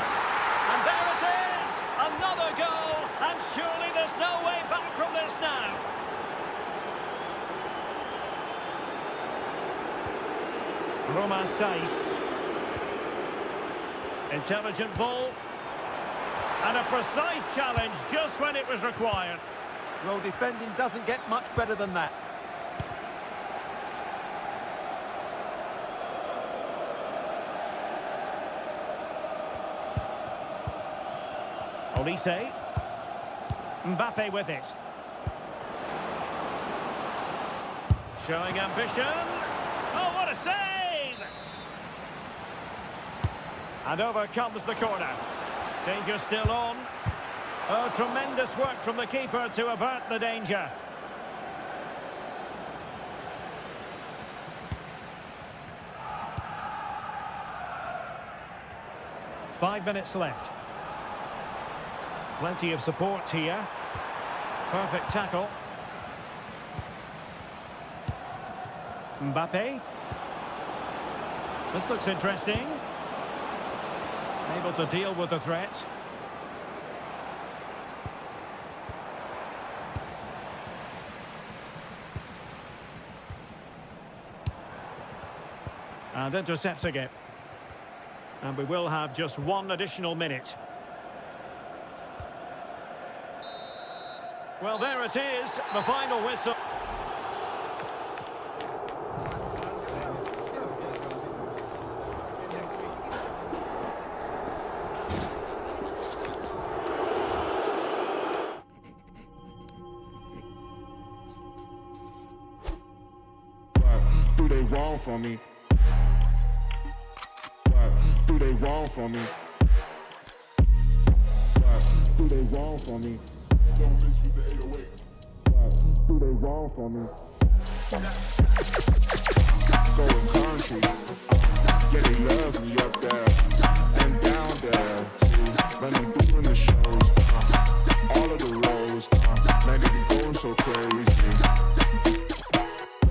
And there it is. Another goal. And surely there's no way back from this now. Roma Sais. Intelligent ball. And a precise challenge just when it was required. Well, defending doesn't get much better than that. Olise. Mbappe with it. Showing ambition. Oh, what a save! And over comes the corner. Danger still on. Oh, tremendous work from the keeper to avert the danger. Five minutes left. Plenty of support here. Perfect tackle. Mbappe. This looks interesting. Able to deal with the threat. And intercepting it. And we will have just one additional minute. Well, there it is, the final whistle. Do they wrong for me? What do they wrong for me? What do they wrong for me? Don't miss with the 808. What do they wrong for me? Going country, yeah, they love me up there and down there too. When I'm doing the shows, all of the roads, man, they be going so crazy.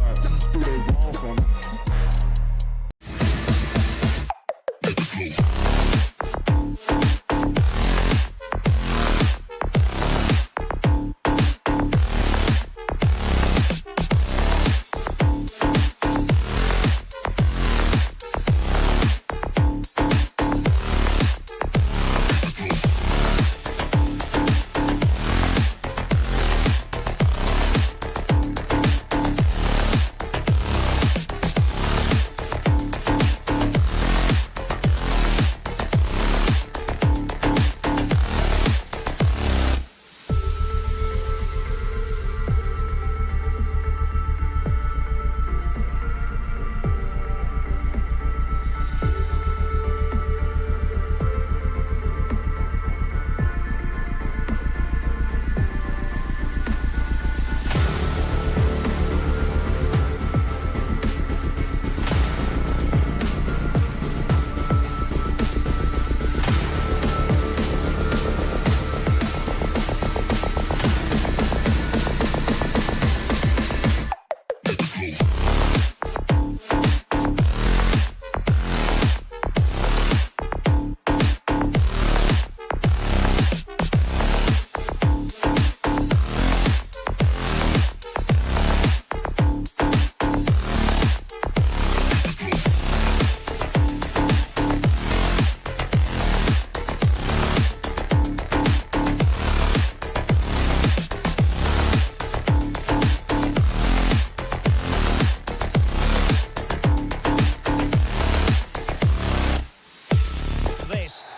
What do they wrong for me?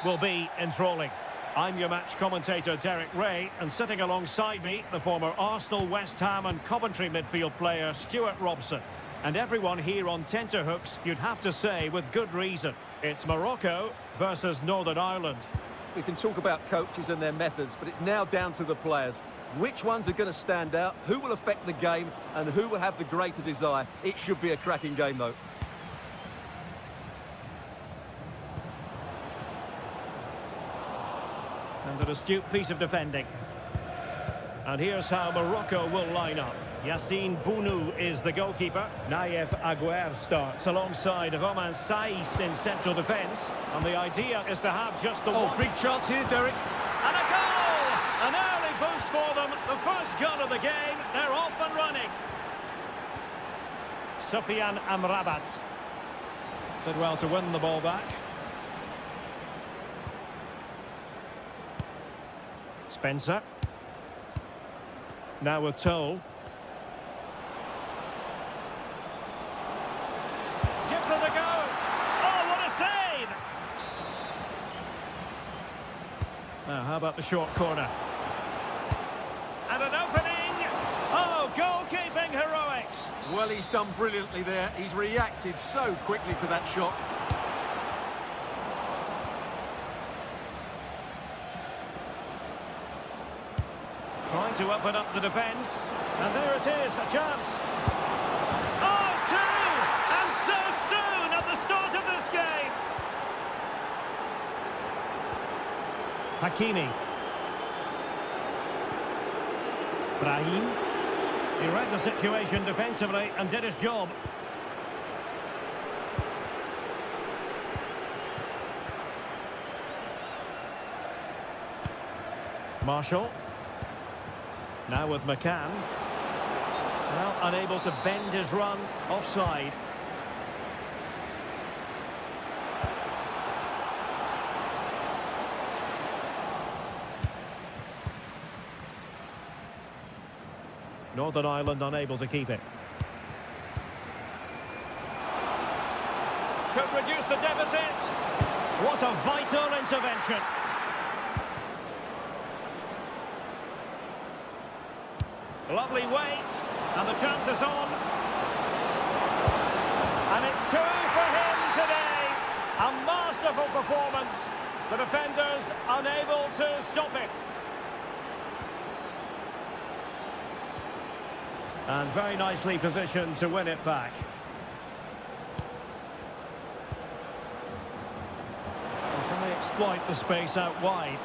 Will be enthralling. I'm your match commentator Derek Ray, and sitting alongside me the former Arsenal, West Ham and Coventry midfield player Stuart Robson. And everyone here on tenterhooks, you'd have to say with good reason. It's Morocco versus Northern Ireland. We can talk about coaches and their methods, but it's now down to the players. Which ones are going to stand out, who will affect the game, and who will have the greater desire? It should be a cracking game, though. And an astute piece of defending. And here's how Morocco will line up. Yassine Bounou is the goalkeeper. Naïef Aguerd starts alongside Romain Saïs in central defence. And the idea is to have just the one. Big chance here, Derek. And a goal! An early boost for them. The first goal of the game. They're off and running. Sofiane Amrabat did well to win the ball back. Spencer. Now with Toll. Gives it a go. Oh, what a save! Now, how about the short corner? And an opening! Oh, goalkeeping heroics! Well, he's done brilliantly there. He's reacted so quickly to that shot. Trying to open up the defence. And there it is, a chance. Oh, two! And so soon at the start of this game. Hakimi. Brahim. He read the situation defensively and did his job. Marshall. Now with McCann. Well, unable to bend his run. Offside. Northern Ireland unable to keep it. Could reduce the deficit. What a vital intervention. Lovely weight, and the chance is on. And it's two for him today. A masterful performance. The defenders unable to stop it. And very nicely positioned to win it back. And can they exploit the space out wide?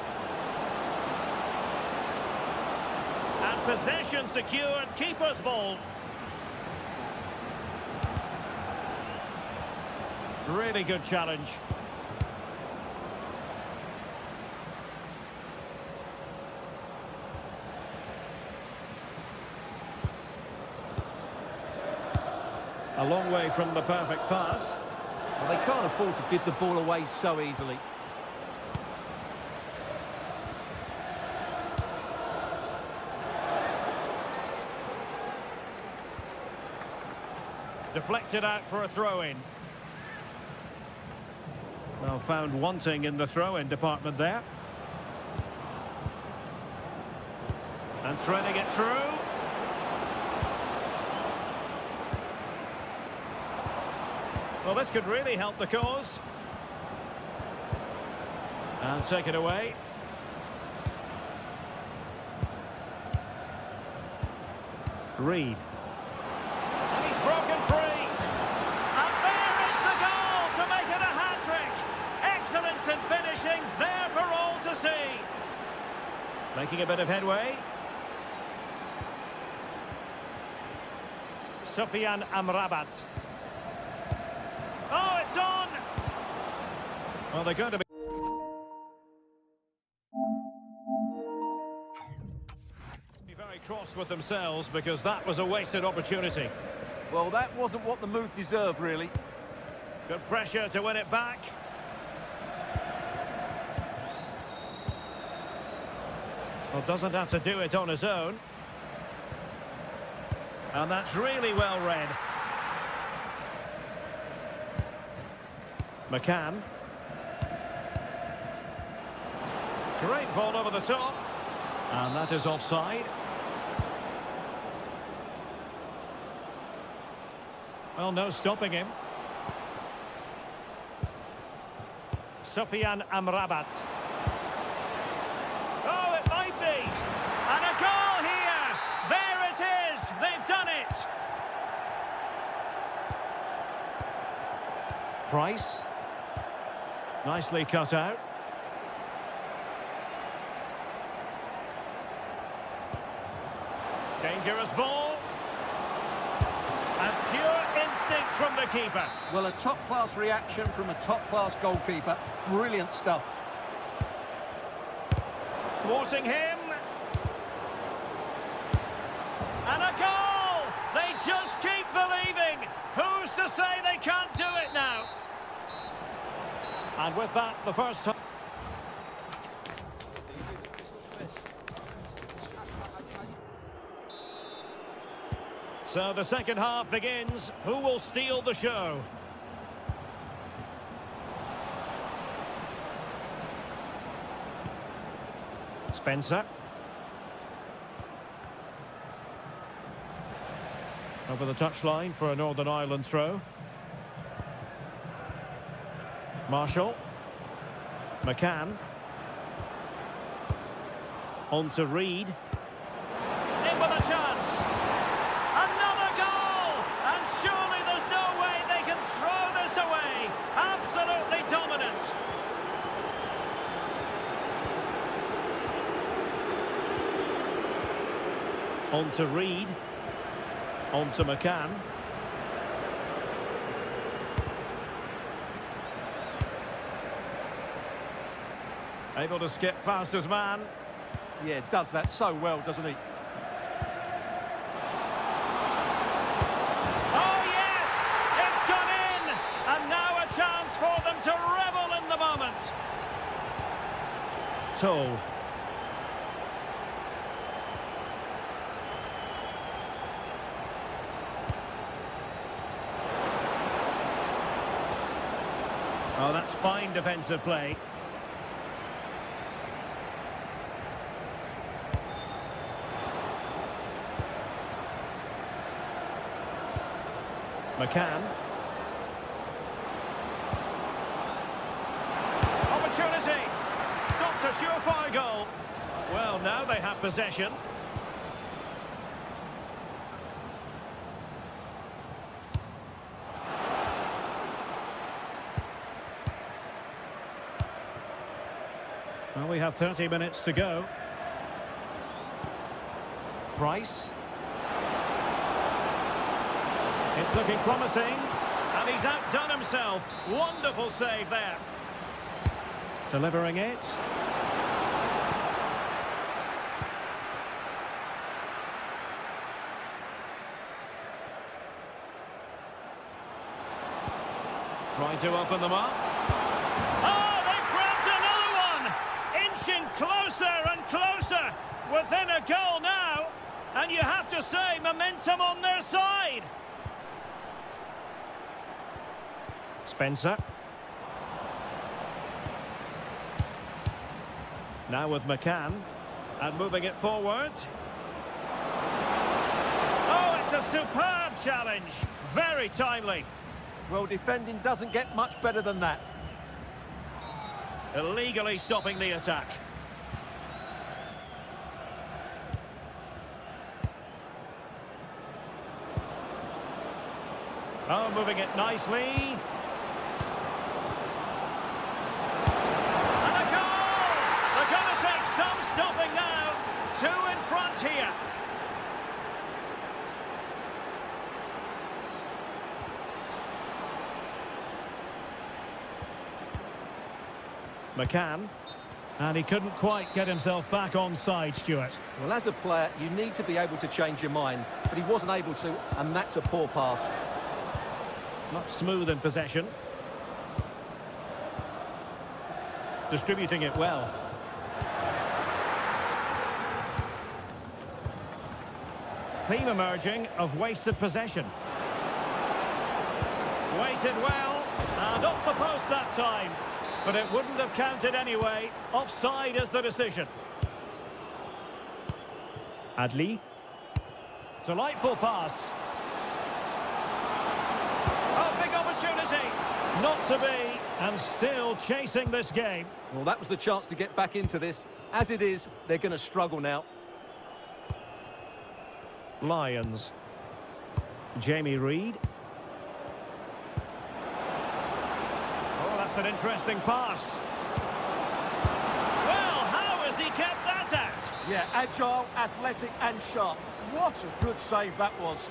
And possession secured, keeper's ball. Really good challenge. A long way from the perfect pass. Well, they can't afford to give the ball away so easily. Deflected out for a throw-in. Well, found wanting in the throw-in department there. And threading it through. Well, this could really help the cause. And take it away. Reed. And he's broken free. And there is the goal to make it a hat-trick. Excellence in finishing, there for all to see. Making a bit of headway. Sufyan Amrabat. Oh, it's on! Well, they're going to be very cross with themselves because that was a wasted opportunity. Well, that wasn't what the move deserved, really. Good pressure to win it back. Well, doesn't have to do it on his own. And that's really well read. McCann. Great ball over the top. And that is offside. Well, no stopping him. Sufyan Amrabat. Oh, it might be. And a goal here. There it is. They've done it. Price. Nicely cut out. Dangerous ball. And pure instinct from the keeper. Well, a top-class reaction from a top-class goalkeeper. Brilliant stuff. Thwarting him. And a goal! They just keep believing. Who's to say they can't do it now? And with that, the first time. So the second half begins. Who will steal the show? Spencer. Over the touchline for a Northern Ireland throw. Marshall. McCann. On to Reed. In with a chance. Another goal! And surely there's no way they can throw this away. Absolutely dominant. On to Reed. On to McCann. Able to skip past his man. Yeah, does that so well, doesn't he? Oh, yes! It's gone in! And now a chance for them to revel in the moment. Toll. Oh, that's fine defensive play. McCann. Opportunity. Stopped a surefire goal. Well, now they have possession. Well, we have 30 minutes to go. Price. It's looking promising, and he's outdone himself. Wonderful save there. Delivering it. Trying to open them up. Oh, they've grabbed another one! Inching closer and closer. Within a goal now. And you have to say, momentum on their side. Spencer. Now with McCann. And moving it forward. Oh, it's a superb challenge. Very timely. Well, defending doesn't get much better than that. Illegally stopping the attack. Oh, moving it nicely. Some stopping now. Two in front here. McCann. And he couldn't quite get himself back on side, Stuart. Well, as a player, you need to be able to change your mind, but he wasn't able to, and that's a poor pass. Not smooth in possession. Distributing it well. Theme emerging of wasted possession. Waited well, and off the post that time. But it wouldn't have counted anyway. Offside is the decision. Adli. Delightful pass. Oh, big opportunity. Not to be, and still chasing this game. Well, that was the chance to get back into this. As it is, they're going to struggle now. Lions. Jamie Reed. Oh, that's an interesting pass. Well, how has he kept that out? Yeah, agile, athletic and sharp. What a good save that was.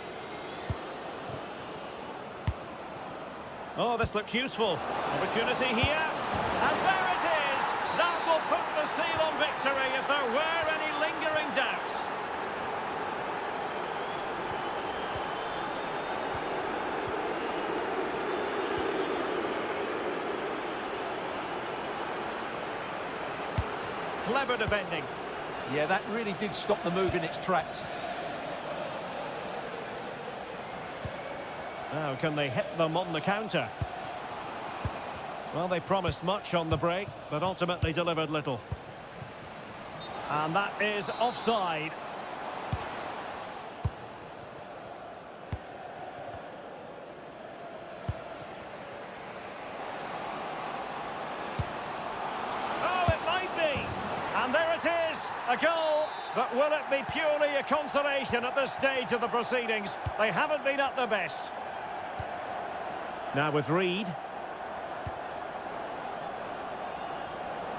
Oh, this looks useful. Opportunity here. And there it is. That will put the seal on victory if there were any lingering doubts. Clever defending. Yeah, that really did stop the move in its tracks. Now, can they hit them on the counter? Well, they promised much on the break, but ultimately delivered little. And that is offside. Oh, it might be. And there it is, a goal. But will it be purely a consolation at this stage of the proceedings? They haven't been at their best. Now with Reed.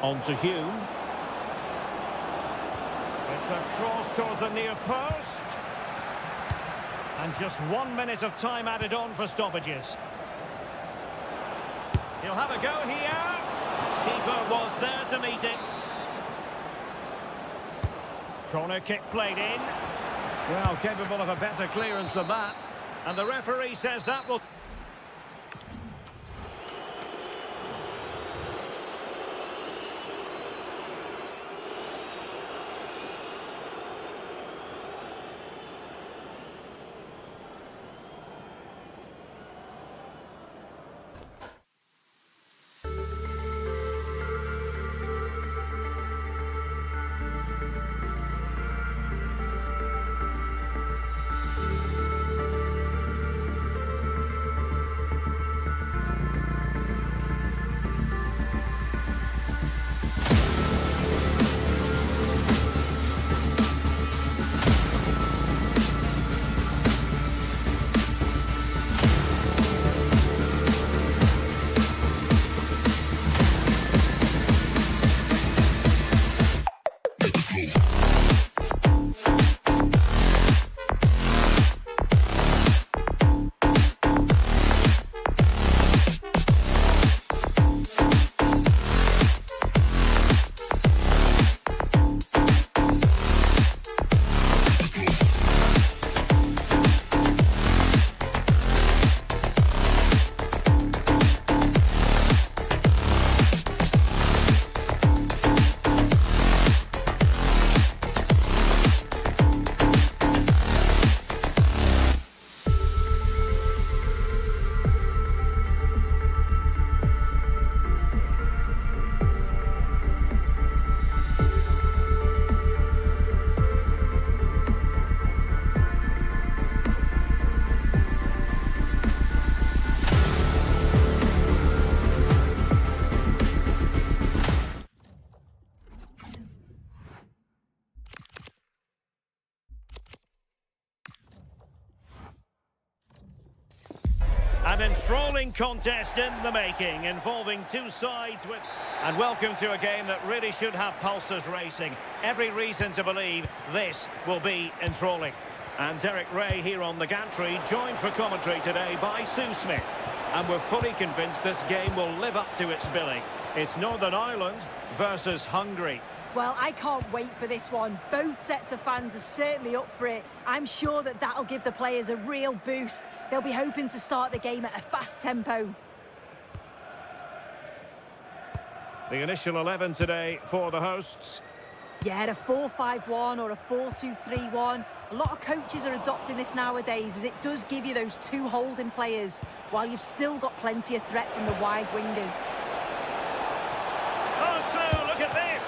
On to Hume. It's a cross towards the near post. And just 1 minute of time added on for stoppages. He'll have a go here. Keeper was there to meet it. Corner kick played in. Well, capable of a better clearance than that. And the referee says that will... An enthralling contest in the making, involving two sides with... And welcome to a game that really should have pulses racing. Every reason to believe this will be enthralling. And Derek Ray here on the gantry, joined for commentary today by Sue Smith. And we're fully convinced this game will live up to its billing. It's Northern Ireland versus Hungary. Well, I can't wait for this one. Both sets of fans are certainly up for it. I'm sure that that'll give the players a real boost. They'll be hoping to start the game at a fast tempo. The initial 11 today for the hosts. Yeah, a 4-5-1 or a 4-2-3-1. A lot of coaches are adopting this nowadays, as it does give you those two holding players, while you've still got plenty of threat from the wide wingers. Oh, Sue, look at this!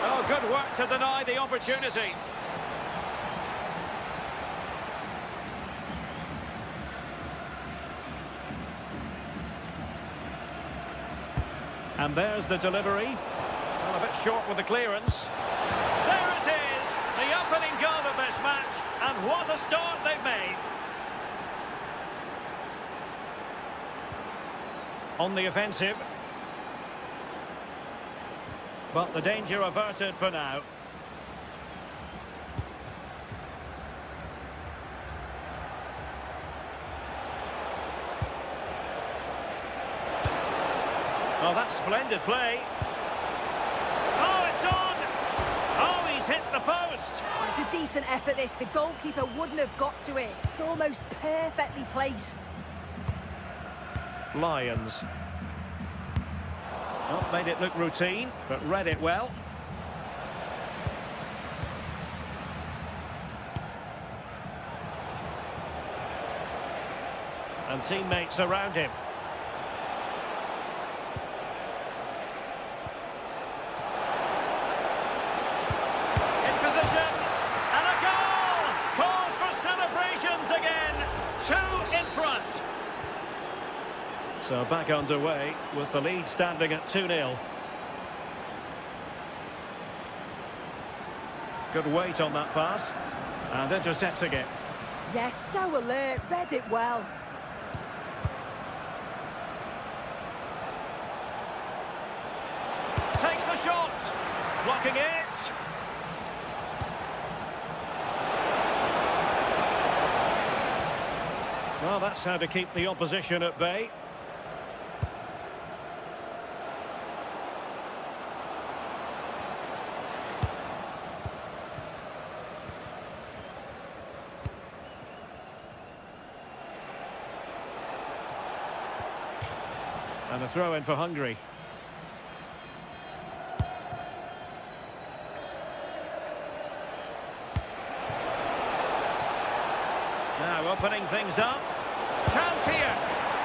Oh, good work to deny the opportunity. And there's the delivery. Well, a bit short with the clearance. There it is! The opening goal of this match. And what a start they've made. On the offensive. But the danger averted for now. Oh, that's splendid play. Oh, it's on! Oh, he's hit the post! Oh, it's a decent effort, this. The goalkeeper wouldn't have got to it. It's almost perfectly placed. Lions. Well, made it look routine, but read it well. And teammates around him. In position, and a goal! Cause for celebrations again. 2 in front. So back underway with the lead standing at 2-0. Good weight on that pass. And intercepting it. Yes, so alert, read it well. Takes the shot. Blocking it. Well, that's how to keep the opposition at bay. And a throw in for Hungary. Now opening things up. Chance here.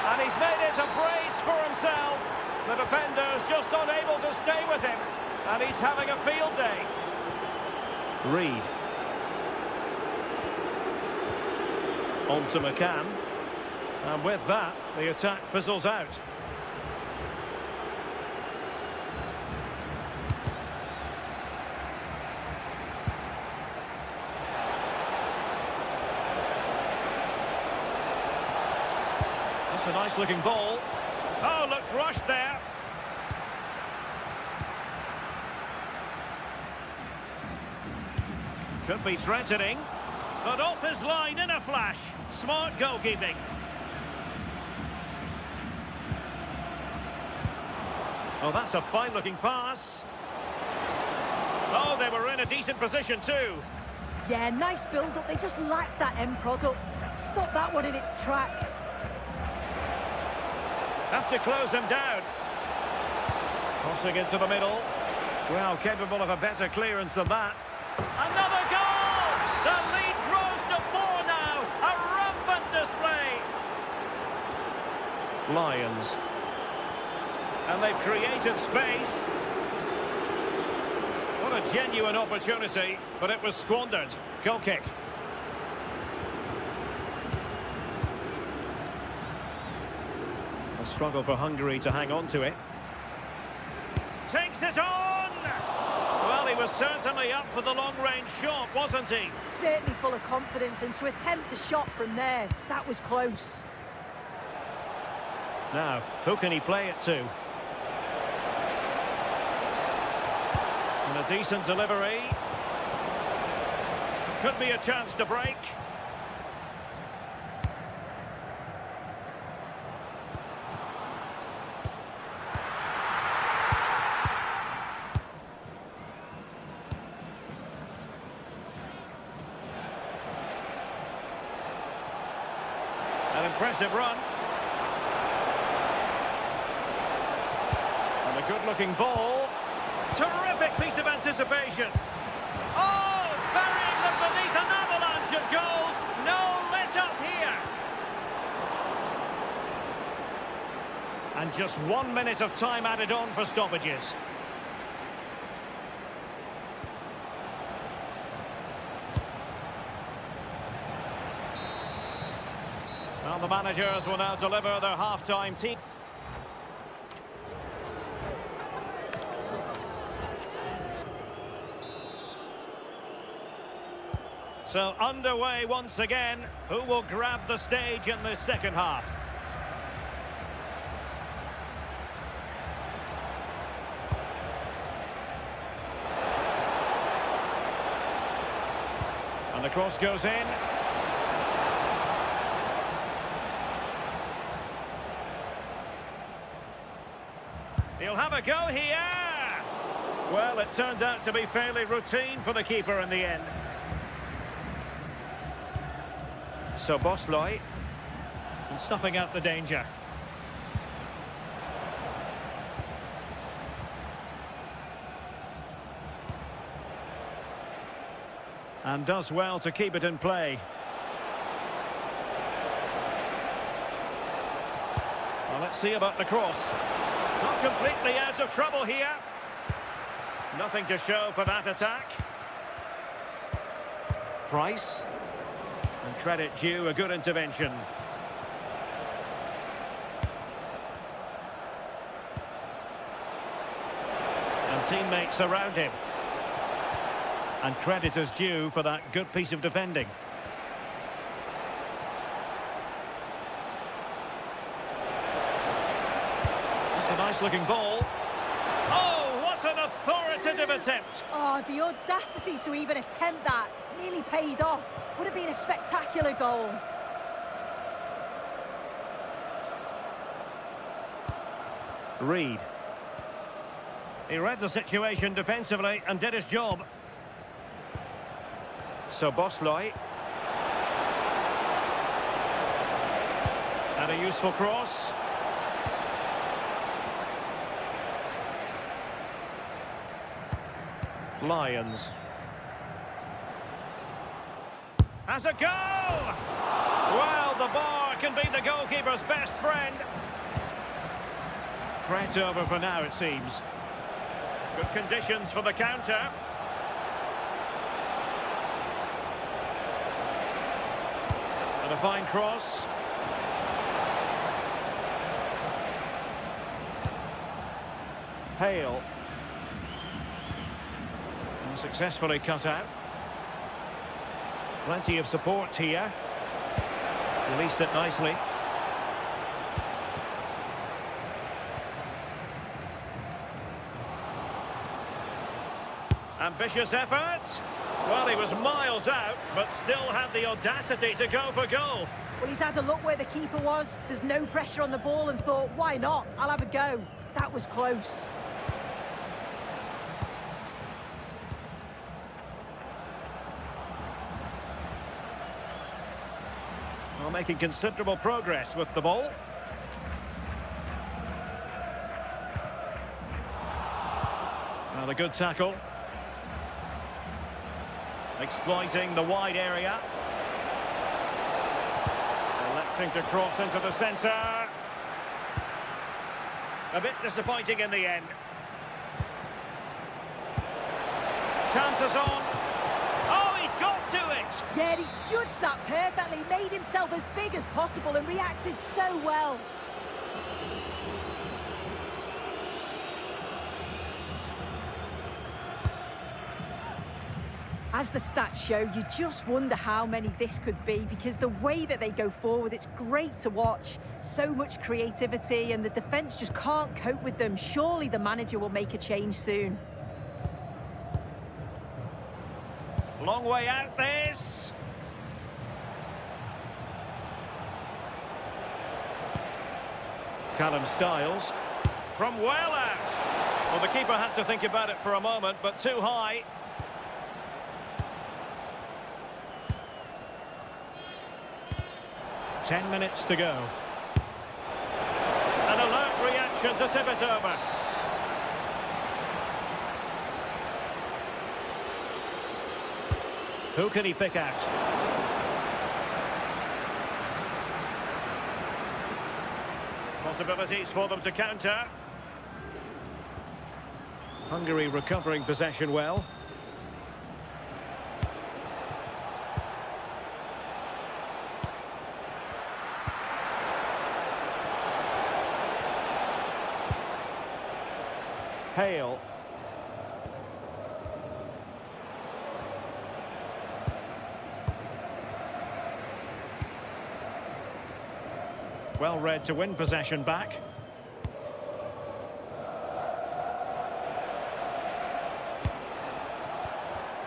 And he's made it a brace for himself. The defender's just unable to stay with him. And he's having a field day. Reed. On to McCann. And with that, the attack fizzles out. That's a nice looking ball. Oh, looked rushed there. Could be threatening. But off his line in a flash. Smart goalkeeping. Oh, that's a fine-looking pass. Oh, they were in a decent position too. Yeah, nice build-up. They just lacked that end product. Stop that one in its tracks. Have to close them down. Crossing into the middle. Well, capable of a better clearance than that. Another goal! The lead grows to 4 now. A rampant display. Lions. And they've created space. What a genuine opportunity, but it was squandered. Goal kick. A struggle for Hungary to hang on to it. Takes it on! Well, he was certainly up for the long-range shot, wasn't he? Certainly full of confidence, and to attempt the shot from there, that was close. Now, who can he play it to? And a decent delivery. Could be a chance to break. An impressive run. And a good-looking ball. Terrific piece of anticipation. Oh, burying them beneath an avalanche of goals. No let up here. And just 1 minute of time added on for stoppages. Well, the managers will now deliver their half-time team. So underway once again. Who will grab the stage in this second half? And the cross goes in. He'll have a go here. Well, it turned out to be fairly routine for the keeper in the end. So Bosloy, and snuffing out the danger. And does well to keep it in play. Well, let's see about the cross. Not completely out of trouble here. Nothing to show for that attack. Price. And credit due, a good intervention. And teammates around him. And credit is due for that good piece of defending. It's a nice-looking ball. Oh, what an authoritative attempt! Oh, the audacity to even attempt that nearly paid off. Would have been a spectacular goal. Reed. He read the situation defensively and did his job. So Bosloy. And a useful cross. Lions. Has a goal! Well, the bar can be the goalkeeper's best friend. Threat over for now, it seems. Good conditions for the counter. And a fine cross. Hale. And successfully cut out. Plenty of support here. Released it nicely. Ambitious effort. Well, he was miles out, but still had the audacity to go for goal. Well, he's had a look where the keeper was. There's no pressure on the ball and thought, why not? I'll have a go. That was close. Well, making considerable progress with the ball. Well, a good tackle. Exploiting the wide area. Electing to cross into the centre. A bit disappointing in the end. Chances on. Oh, he's got to it! Yeah, he's judged that perfectly, made himself as big as possible and reacted so well. As the stats show, you just wonder how many this could be, because the way that they go forward, it's great to watch. So much creativity, and the defence just can't cope with them. Surely the manager will make a change soon. Long way out this. Callum Styles. From well out. Well, the keeper had to think about it for a moment, but too high. Ten minutes to go. An alert reaction to tip it over. Who can he pick out? Possibilities for them to counter. Hungary recovering possession well. Hale. Well read to win possession back.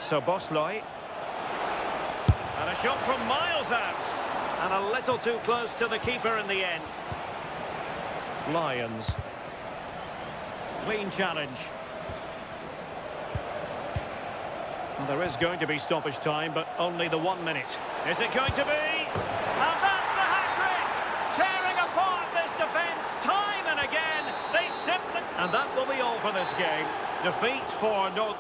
So Bosloy. And a shot from miles out. And a little too close to the keeper in the end. Lions. Clean challenge. Well, there is going to be stoppage time, but only the 1 minute. Is it going to be? And that's the hat-trick! Tearing apart this defence time and again. They simply... And that will be all for this game. Defeat for no...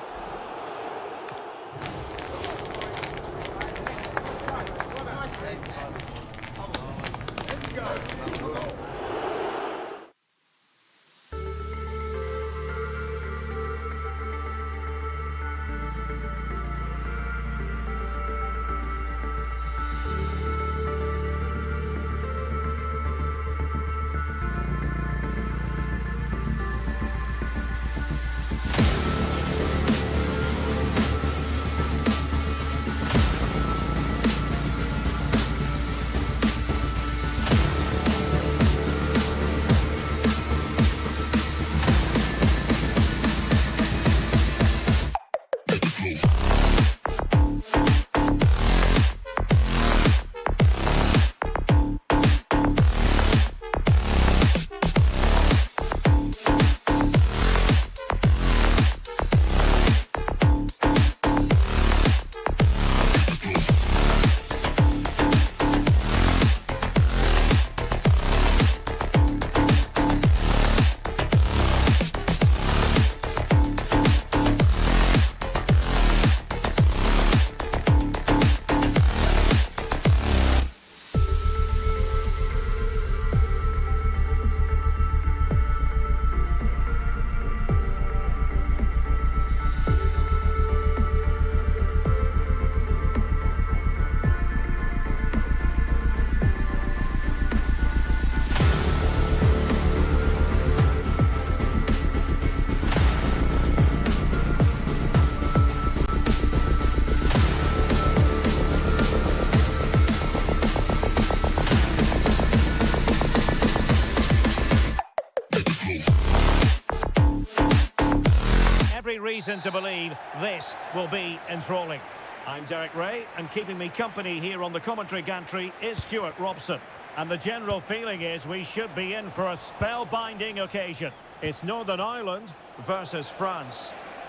every reason to believe this will be enthralling. I'm Derek Ray, and keeping me company here on the commentary gantry is Stuart Robson. And the general feeling is we should be in for a spellbinding occasion. It's Northern Ireland versus France.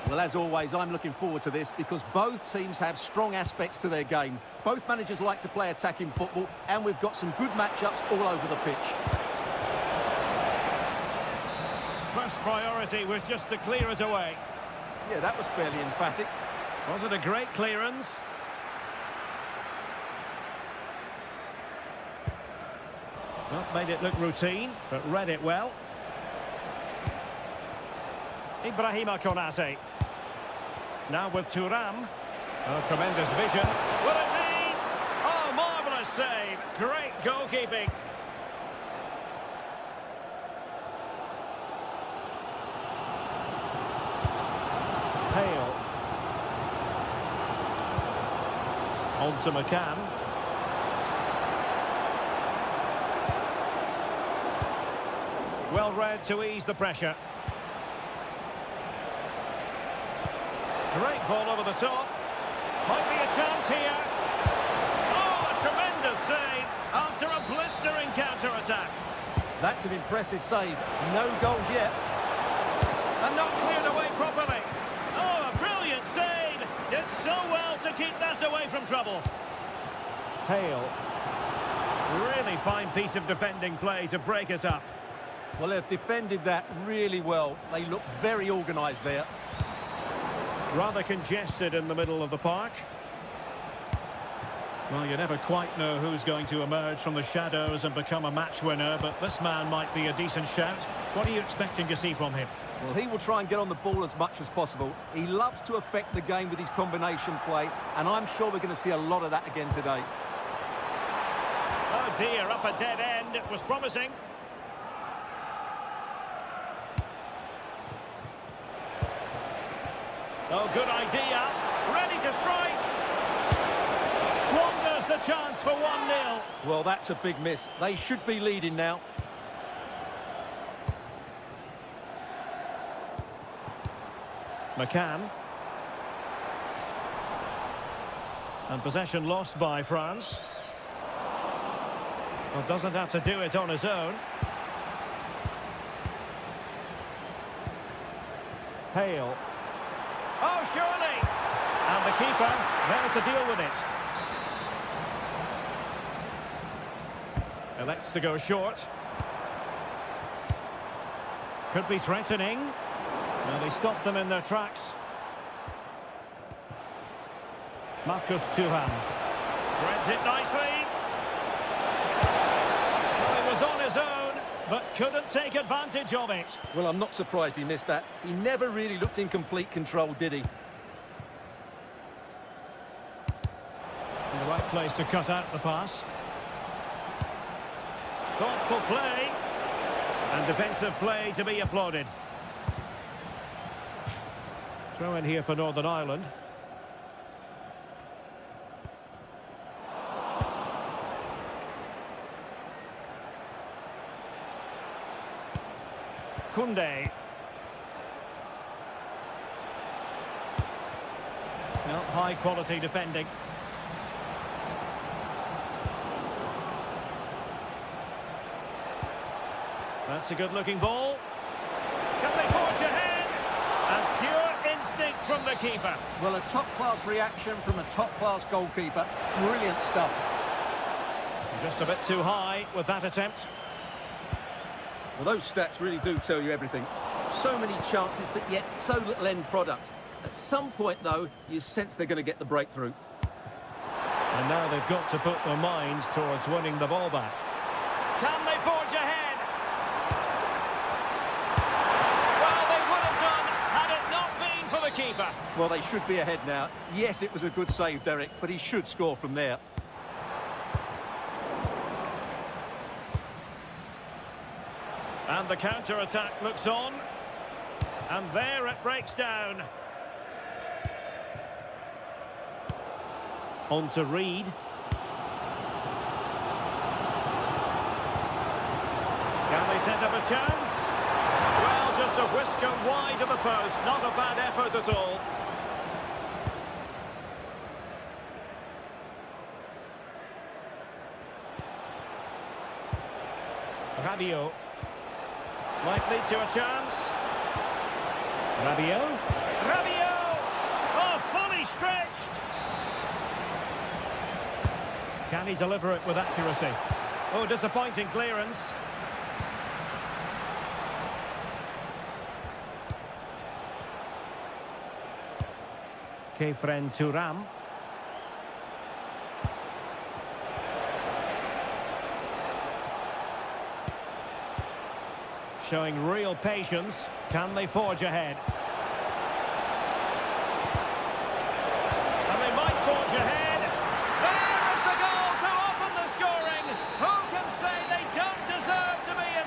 Well, as always, I'm looking forward to this because both teams have strong aspects to their game. Both managers like to play attacking football, and we've got some good matchups all over the pitch. First priority was just to clear it away. Yeah, that was fairly emphatic. Was it a great clearance? Well, made it look routine, but read it well. Ibrahima Konate. Now with Thuram. Oh, tremendous vision. Will it be? Oh, marvellous save. Great goalkeeping. Hale. On to McCann. Well read to ease the pressure. Great ball over the top. Might be a chance here. Oh, a tremendous save after a blistering counter-attack. That's an impressive save. No goals yet. And not cleared away properly. Oh, a brilliant save. Did so well to keep that away from trouble. Hale. Really fine piece of defending play to break us up. Well, they've defended that really well. They look very organised there. Rather congested in the middle of the park. Well, you never quite know who's going to emerge from the shadows and become a match winner, but this man might be a decent shout. What are you expecting to see from him? Well, he will try and get on the ball as much as possible. He loves to affect the game with his combination play, and I'm sure we're going to see a lot of that again today. Oh dear, up a dead end. It was promising. Oh, good idea. Ready to strike. Squanders the chance for 1-0. Well, that's a big miss. They should be leading now. McCann. And possession lost by France. Well, doesn't have to do it on his own. Hale. Oh, surely! And the keeper there to deal with it. Elects to go short. Could be threatening. Well, they stopped them in their tracks. Marcus Thuram. Threads it nicely. Well, he was on his own, but couldn't take advantage of it. Well, I'm not surprised he missed that. He never really looked in complete control, did he? In the right place to cut out the pass. Thoughtful play. And defensive play to be applauded. Throw in here for Northern Ireland. Koundé. Well, high quality defending. That's a good looking ball. Can they forge ahead? And pure instinct from the keeper. Well, a top-class reaction from a top-class goalkeeper. Brilliant stuff. Just a bit too high with that attempt. Well, those stats really do tell you everything. So many chances, but yet so little end product. At some point, though, you sense they're going to get the breakthrough. And now they've got to put their minds towards winning the ball back. Can they forge ahead? Well, they would have done had it not been for the keeper. Well, they should be ahead now. Yes, it was a good save, Derek, but he should score from there. And the counter-attack looks on. And there it breaks down. On to Reed. Can they set up a chance? Well, just a whisker wide of the post. Not a bad effort at all. Rabiot. Might lead to a chance. Rabiot. Rabiot! Oh, fully stretched! Can he deliver it with accuracy? Oh, disappointing clearance. Kefren Turam. Showing real patience. Can they forge ahead? And they might forge ahead. There is the goal to open the scoring. Who can say they don't deserve to be in?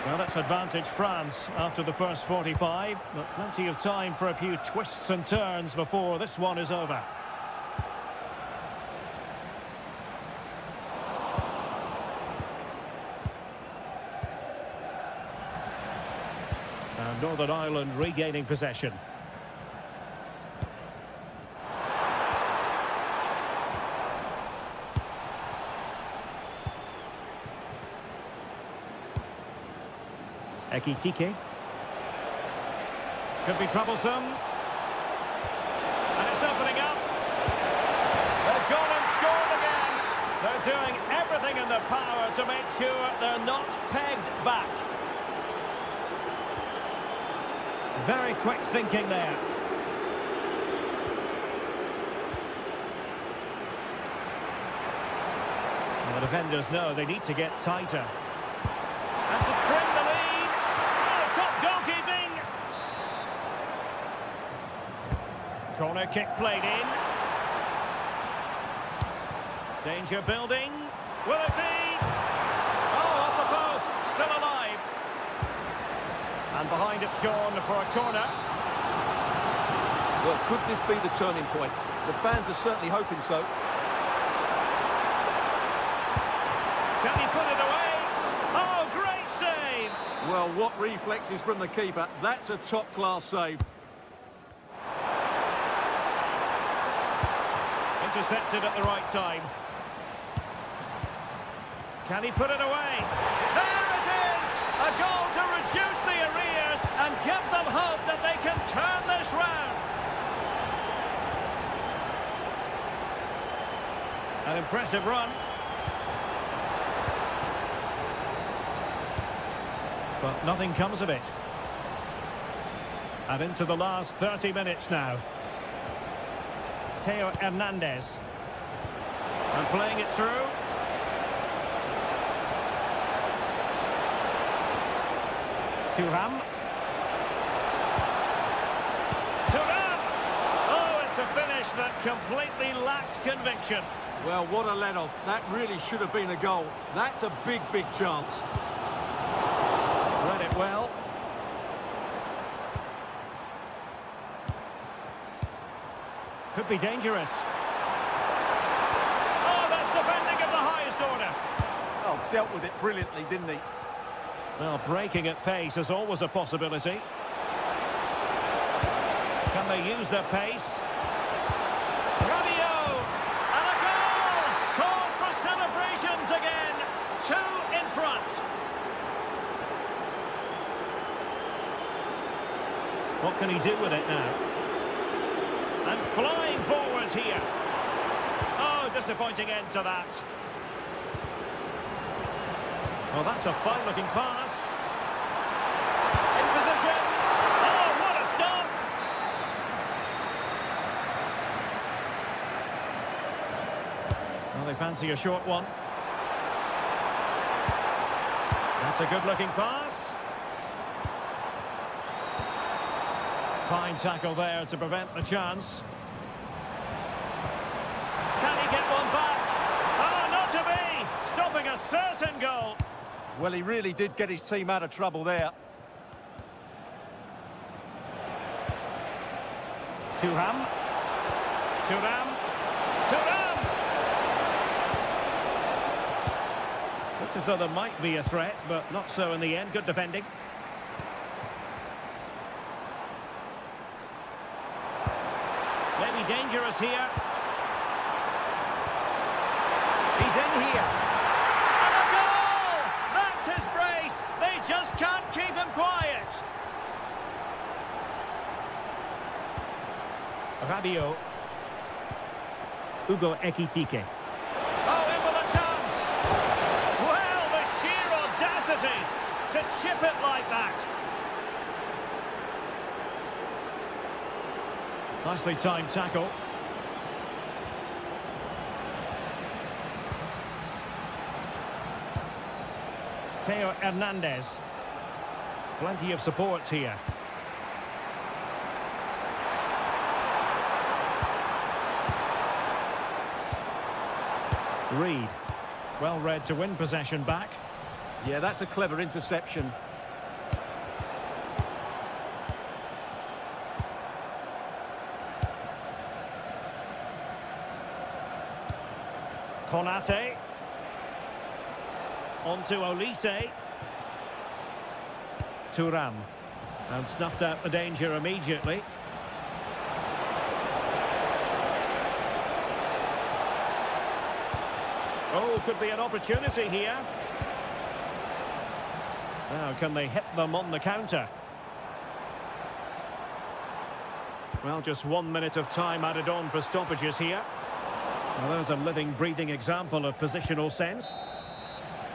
Well, that's advantage France after the first 45, but plenty of time for a few twists and turns before this one is over. And Northern Ireland regaining possession. Ekitike. Could be troublesome. And it's opening up. They've gone and scored again. They're doing everything in their power to make sure they're not pegged back. Very quick thinking there. And the defenders know they need to get tighter. And to trim the lead. Oh, top goalkeeping. Corner kick played in. Danger building. Will it be? Oh, off the post. Still alive. And behind it's gone for a corner. Well, could this be the turning point? The fans are certainly hoping so. Can he put it away? Oh, great save! Well, what reflexes from the keeper. That's a top-class save. Intercepted at the right time. Can he put it away? There it is! A goal to reduce the arrears and give them hope that they can turn this round. An impressive run. But nothing comes of it. And into the last 30 minutes now. Theo Hernandez. And playing it through. Thuram. Thuram! Oh, it's a finish that completely lacked conviction. Well, what a let-off. That really should have been a goal. That's a big, big chance. Read it well. Could be dangerous. Oh, that's defending of the highest order. Oh, dealt with it brilliantly, didn't he? Well, breaking at pace is always a possibility. Can they use their pace? Rabiot! And a goal! Cause for celebrations again. 2 in front. What can he do with it now? And flying forward here. Oh, disappointing end to that. Well, that's a fine-looking pass. In position. Oh, what a stop! Well, they fancy a short one. That's a good-looking pass. Fine tackle there to prevent the chance. Can he get one back? Oh, not to be! Stopping a certain goal. Well, he really did get his team out of trouble there. Thuram. Thuram. Thuram! Looked as though there might be a threat, but not so in the end. Good defending. Maybe dangerous here. He's in here. And a goal! That's his brace. They just can't keep him quiet. Rabiot. Hugo Ekitike. Oh, in with a chance! Well, the sheer audacity to chip it like that. Nicely timed tackle. Theo Hernandez. Plenty of support here. Reed. Well read to win possession back. Yeah, that's a clever interception. Konate. On to Olise. Thuram. And snuffed out the danger immediately. Oh, could be an opportunity here. Now, can they hit them on the counter? Well, just 1 minute of time added on for stoppages here. Well, there's a living, breathing example of positional sense.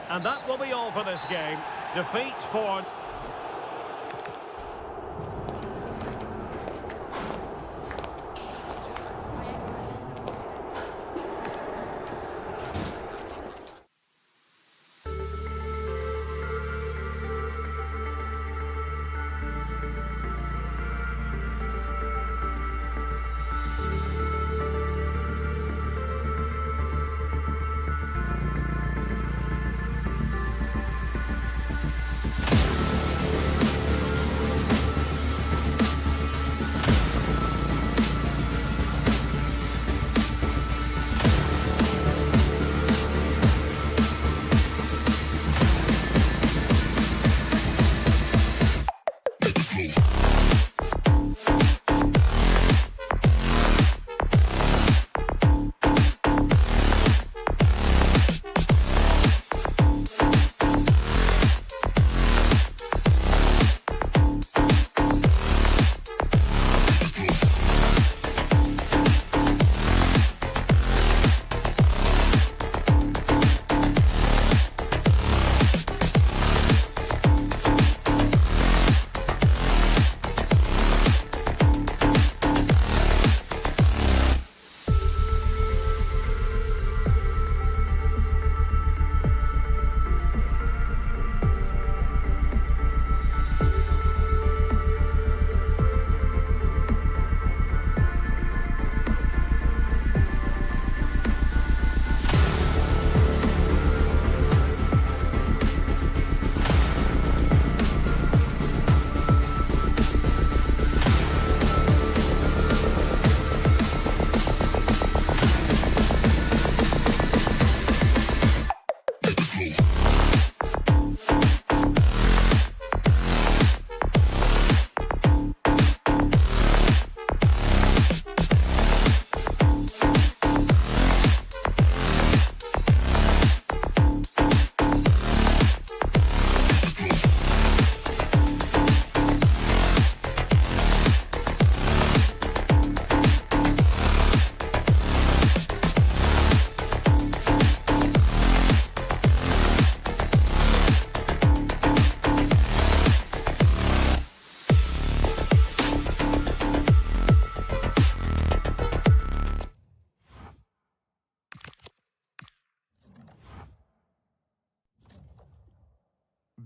And that will be all for this game. Defeat for...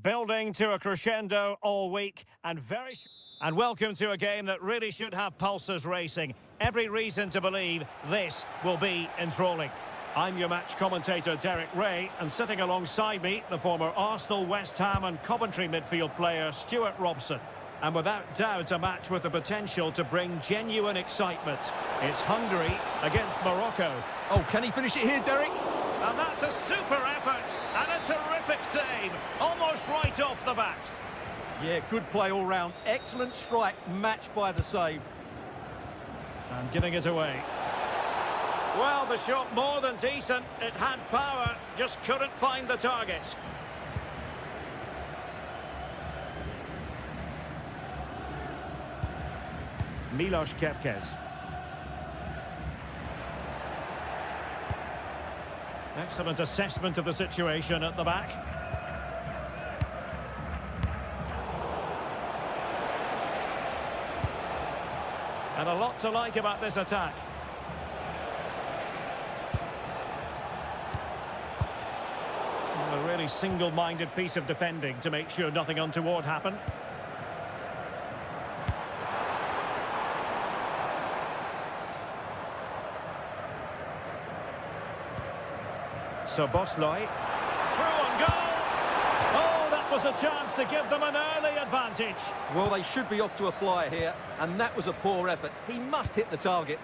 Building to a crescendo all week and welcome to a game that really should have pulses racing. Every reason to believe this will be enthralling. I'm your match commentator Derek Ray, and sitting alongside me the former Arsenal, West Ham and Coventry midfield player Stuart Robson. And without doubt a match with the potential to bring genuine excitement. It's Hungary against Morocco. Oh, can he finish it here, Derek? And that's a super effort and a terrific save. Almost right off the bat. Yeah, good play all round. Excellent strike, matched by the save. And giving it away. Well, the shot more than decent. It had power, just couldn't find the target. Milos Kerkez. Excellent assessment of the situation at the back. And a lot to like about this attack. A really single-minded piece of defending to make sure nothing untoward happened. So Bosley, through on goal. Oh, that was a chance to give them an early advantage. Well, they should be off to a flyer here, and that was a poor effort. He must hit the target.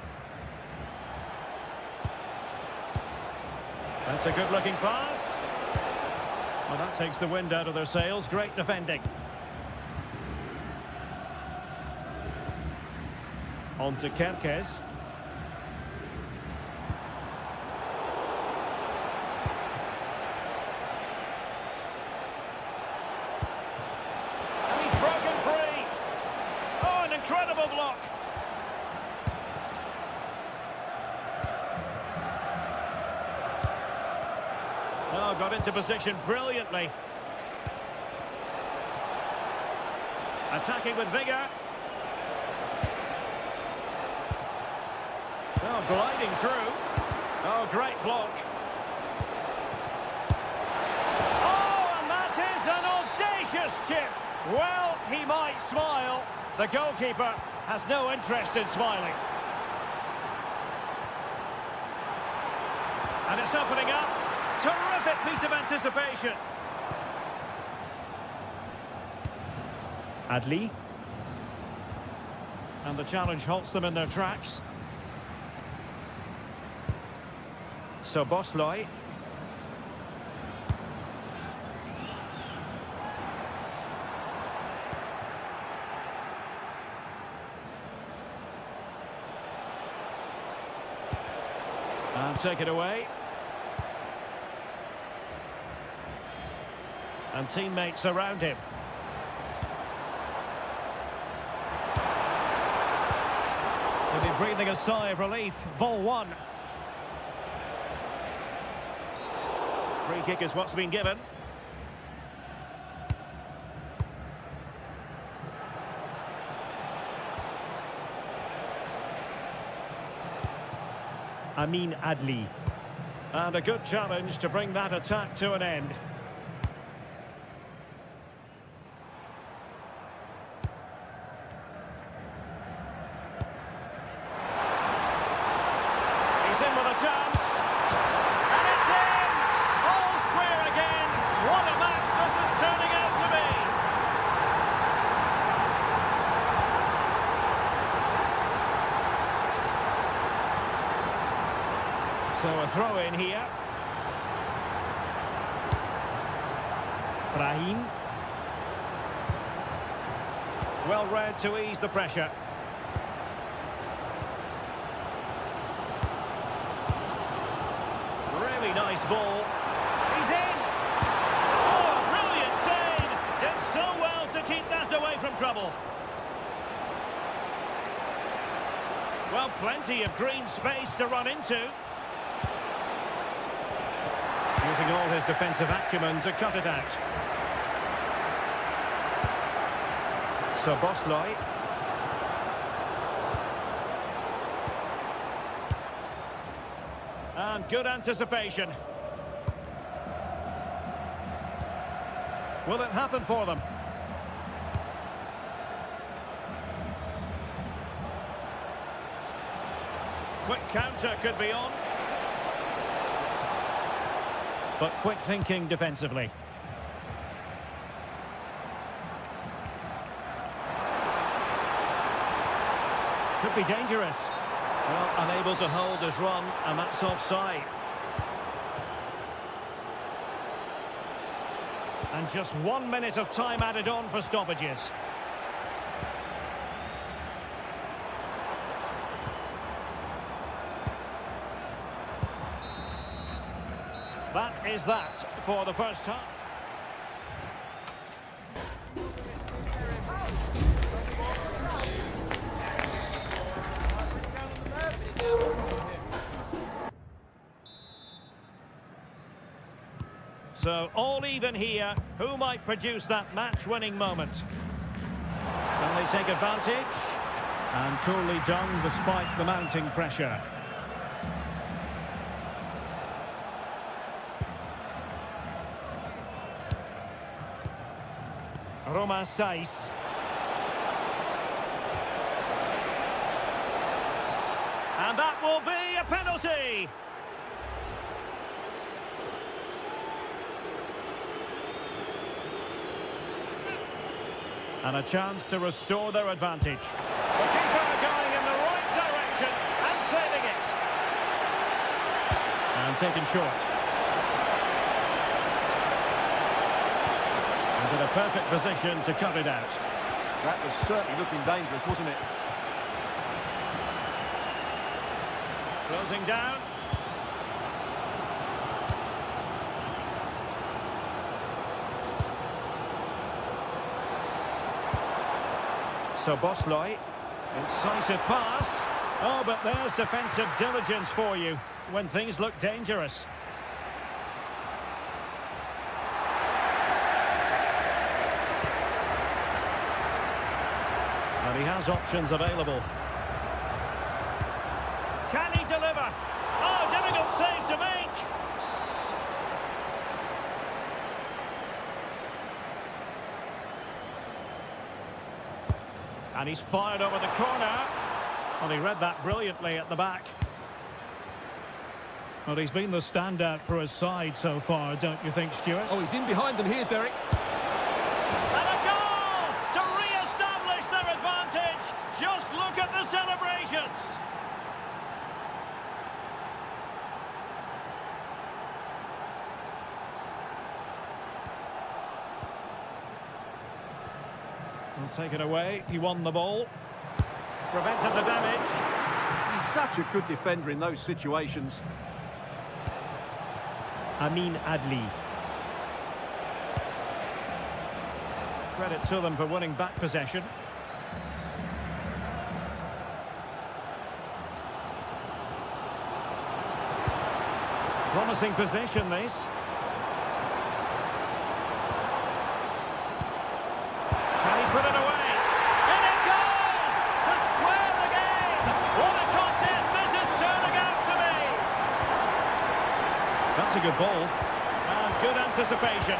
That's a good-looking pass. Well, that takes the wind out of their sails. Great defending. On to Kerkez. And he's broken free. Oh, an incredible block. Oh, got into position brilliantly. Attacking with vigour. Oh, gliding through. Oh, great block. Oh, and that is an audacious chip. Well, he might smile. The goalkeeper has no interest in smiling. And it's opening up. Terrific piece of anticipation. Adli. And the challenge halts them in their tracks. So Bosley. And take it away. And teammates around him. He'll be breathing a sigh of relief. Ball one. Free kick is what's been given. Amin Adli. And a good challenge to bring that attack to an end. So a throw in here. Brahim. Well read to ease the pressure. Really nice ball. He's in. Oh, brilliant save. Did so well to keep that away from trouble. Well, plenty of green space to run into. Using all his defensive acumen to cut it out. So Bosley. And good anticipation. Will it happen for them? Quick counter could be on. But quick thinking defensively. Could be dangerous. Well, unable to hold his run, and that's offside. And just 1 minute of time added on for stoppages. That is that for the first time. So all even here. Who might produce that match-winning moment? Can they take advantage? And coolly done despite the mounting pressure. Romain Saiss. And that will be a penalty. And a chance to restore their advantage. The keeper going in the right direction and saving it. And taken short. And in a perfect position to cut it out. That was certainly looking dangerous, wasn't it? Closing down. So Bosloy, incisive pass. Oh, but there's defensive diligence for you when things look dangerous. And he has options available. Can he deliver? Oh, difficult save to make. And he's fired over the corner. Well, he read that brilliantly at the back. Well, he's been the standout for his side so far, don't you think, Stuart? Oh, he's in behind them here, Derek. And a goal to re-establish their advantage. Just look at the celebrations. We'll take it away. He won the ball. Prevented the damage. He's such a good defender in those situations. Amin Adli. Credit to them for winning back possession. Promising possession, this. Put it away, and it goes to square the game. What a contest this is turning out to be. That's a good ball, and good anticipation.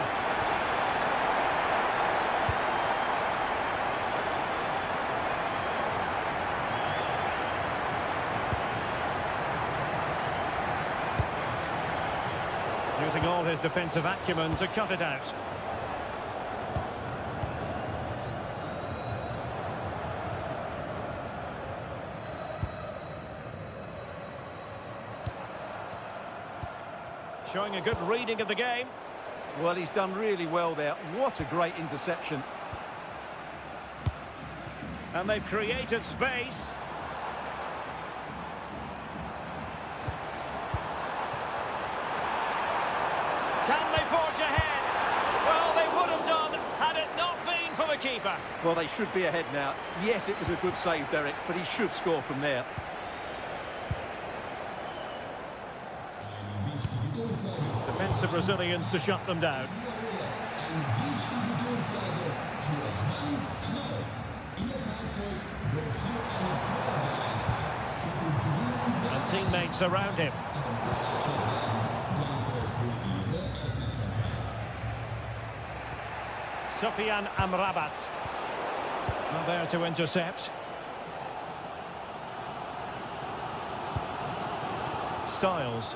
Using all his defensive acumen to cut it out. Showing a good reading of the game. Well, he's done really well there. What a great interception. And they've created space. Can they forge ahead? Well, they would have done had it not been for the keeper. Well, they should be ahead now. Yes, it was a good save, Derek, but he should score from there. Defensive Brazilians to shut them down. And teammates around him. Sofian Amrabat. Not there to intercept. Styles.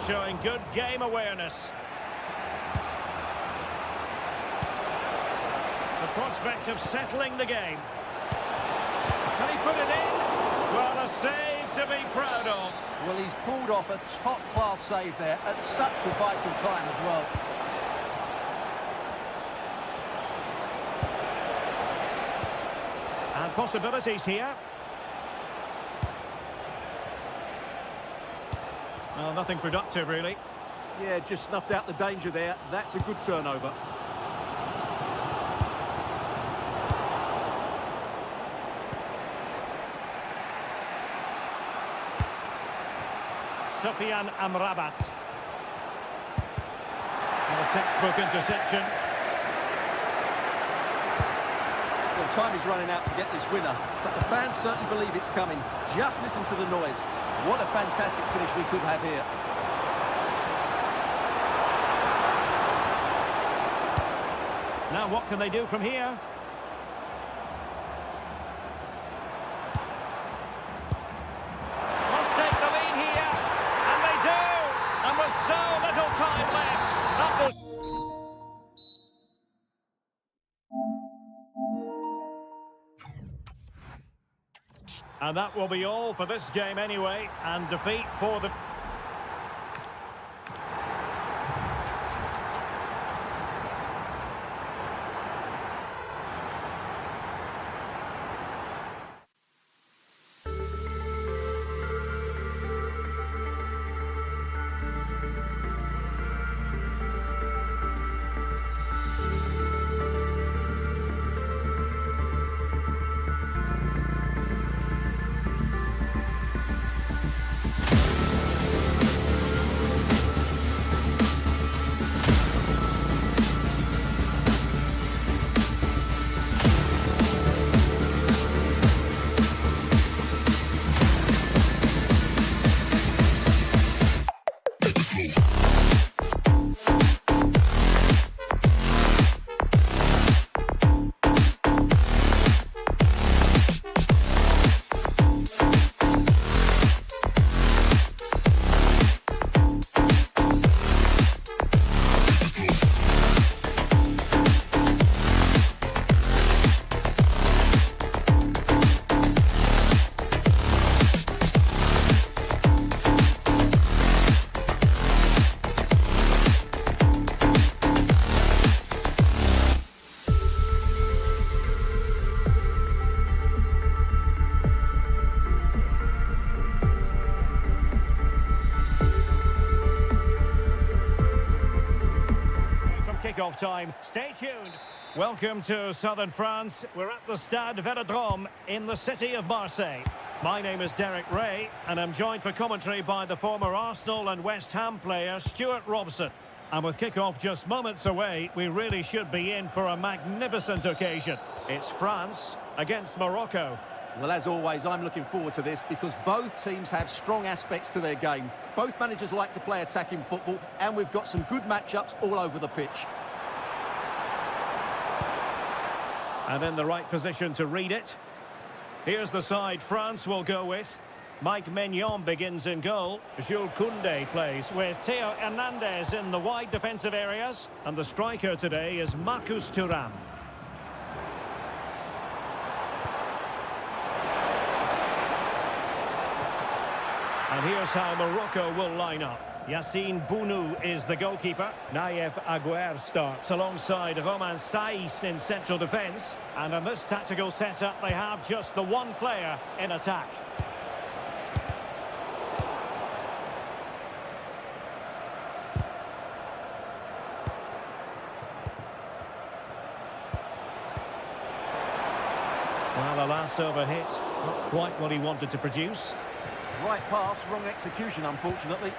Showing good game awareness. Prospect of settling the game. Can he put it in? Well, a save to be proud of. Well, he's pulled off a top-class save there at such a vital time as well. And possibilities here. Well, nothing productive, really. Yeah, just snuffed out the danger there. That's a good turnover. Sufyan Amrabat. And a textbook interception. Well, time is running out to get this winner, but the fans certainly believe it's coming. Just listen to the noise. What a fantastic finish we could have here. Now what can they do from here? Must take the lead here, and they do! And with so little time left, that was... And that will be all for this game anyway, and defeat for the... Kickoff time. Stay tuned. Welcome to southern France. We're at the Stade Velodrome in the city of Marseille. My name is Derek Ray, and I'm joined for commentary by the former Arsenal and West Ham player Stuart Robson. And with kickoff just moments away, we really should be in for a magnificent occasion. It's France against Morocco. Well, as always, I'm looking forward to this because both teams have strong aspects to their game. Both managers like to play attacking football, and we've got some good matchups all over the pitch. And in the right position to read it. Here's the side France will go with. Mike Maignan begins in goal. Jules Koundé plays with Theo Hernandez in the wide defensive areas. And the striker today is Marcus Thuram. And here's how Morocco will line up. Yassine Bounou is the goalkeeper. Naïef Aguer starts alongside Romain Saïs in central defence. And in this tactical setup, they have just the one player in attack. Well, the last over hit, not quite what he wanted to produce. Right pass, wrong execution, unfortunately.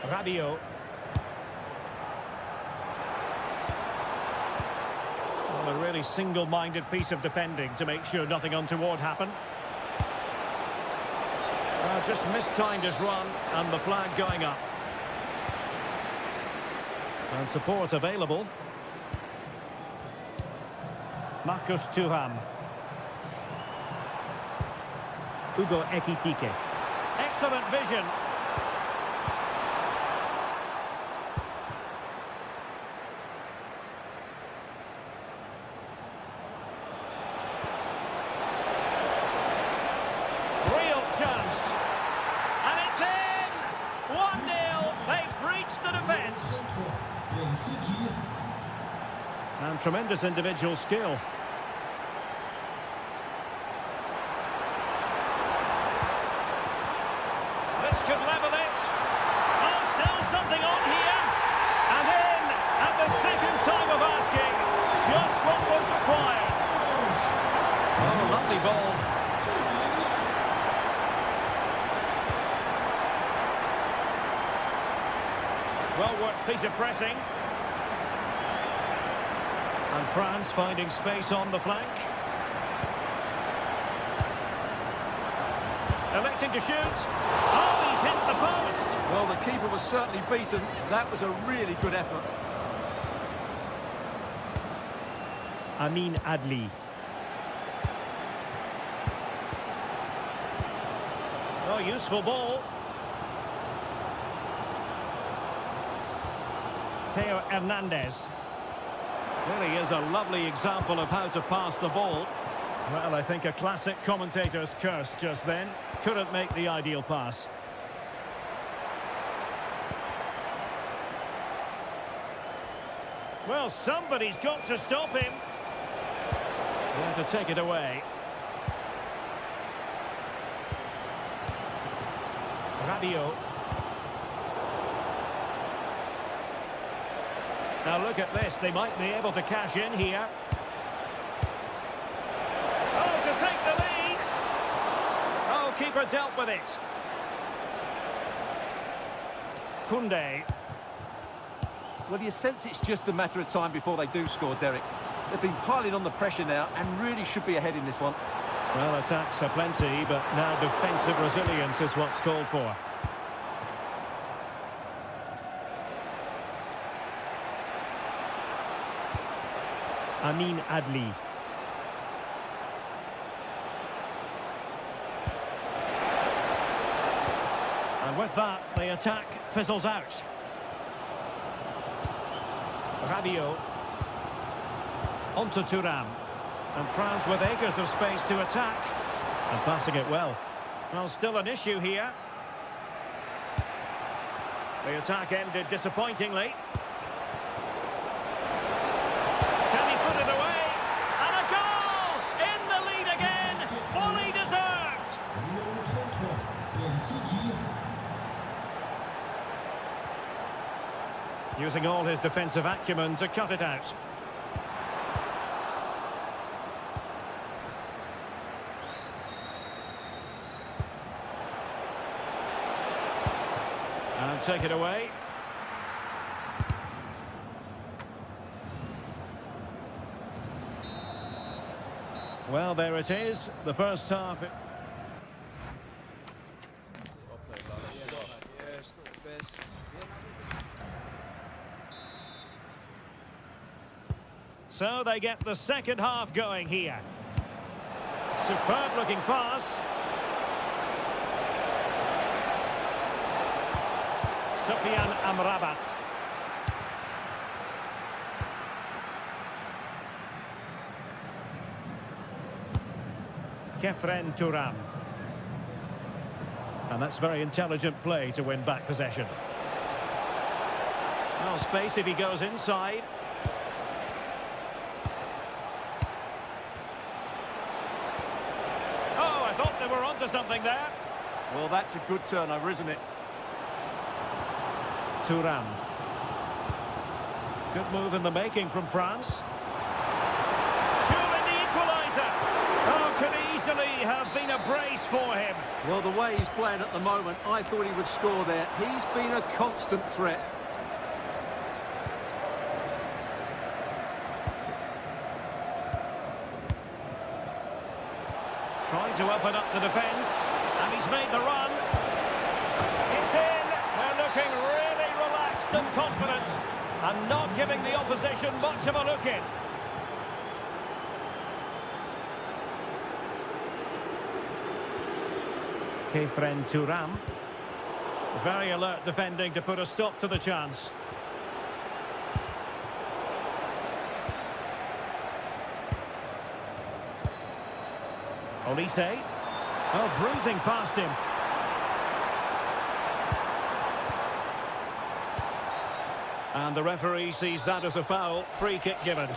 Rabiot. Well, a really single-minded piece of defending to make sure nothing untoward happened. Just mistimed his run, and the flag going up. And support available. Marcus Thuram. Hugo Ekitike. Excellent vision. And tremendous individual skill. This could level it. Oh, still something on here. And in at the second time of asking. Just what was required. Oh, lovely ball. Well-worked piece of pressing. And France finding space on the flank. Electing to shoot. Oh, he's hit the post. Well, the keeper was certainly beaten. That was a really good effort. Amin Adli. Oh, useful ball. Theo Hernandez. Really is a lovely example of how to pass the ball. Well, I think a classic commentator's curse just then. Couldn't make the ideal pass. Well, somebody's got to stop him. They have to take it away. Rabiot. Now look at this, they might be able to cash in here. Oh, to take the lead! Oh, keeper dealt with it. Koundé. Well, you sense it's just a matter of time before they do score, Derek. They've been piling on the pressure now and really should be ahead in this one. Well, attacks are plenty, but now defensive resilience is what's called for. Amin Adli. And with that, the attack fizzles out. Rabiot. Onto Thuram. And France with acres of space to attack. And passing it well. Well, still an issue here. The attack ended disappointingly. Can he put it away? And a goal! In the lead again! Fully deserved! Using all his defensive acumen to cut it out. And take it away. Well, there it is. The first half. So they get the second half going here. Superb looking pass. Sofiane Amrabat. Kefren Thuram. And that's very intelligent play to win back possession. Well, space if he goes inside. Oh, I thought they were onto something there. Well, that's a good turnover, isn't it? Thuram. Good move in the making from France. Surely the equaliser. Oh, could easily have been a brace for him. Well, the way he's playing at the moment, I thought he would score there. He's been a constant threat. Trying to open up the defence, and he's made the run. It's in. They're looking really relaxed and confident, and not giving the opposition much of a look in. Kefren Thuram. Very alert defending to put a stop to the chance. Olise. Oh, bruising past him. And the referee sees that as a foul. Free kick given.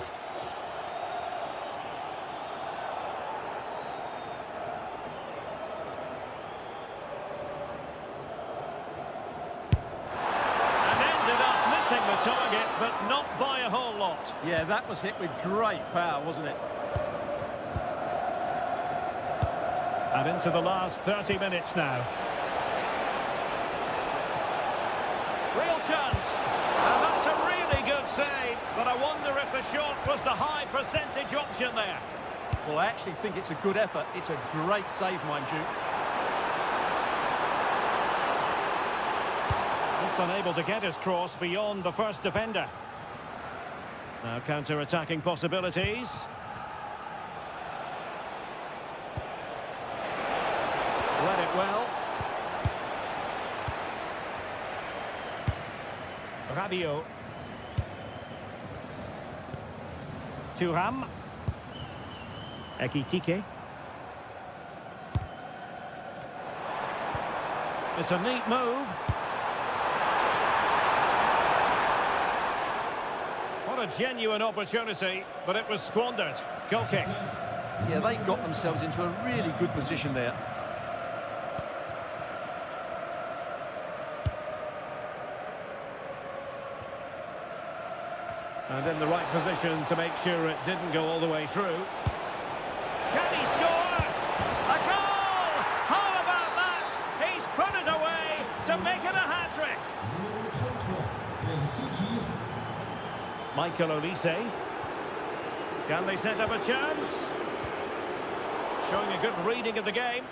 The target, but not by a whole lot. Yeah, that was hit with great power, wasn't it? And into the last 30 minutes now. Real chance. And that's a really good save, but I wonder if the shot was the high percentage option there. Well, I actually think it's a good effort. It's a great save, mind you. Unable to get his cross beyond the first defender. Now counter-attacking possibilities. Read it well. Rabiot. Thuram. Ekitike. It's a neat move. A genuine opportunity, but it was squandered. Goal kick. Yeah, they got themselves into a really good position there. And in the right position to make sure it didn't go all the way through. Can he score? A goal! How about that? He's put it away to make it a hat-trick. Michael Olise. Can they set up a chance? Showing a good reading of the game.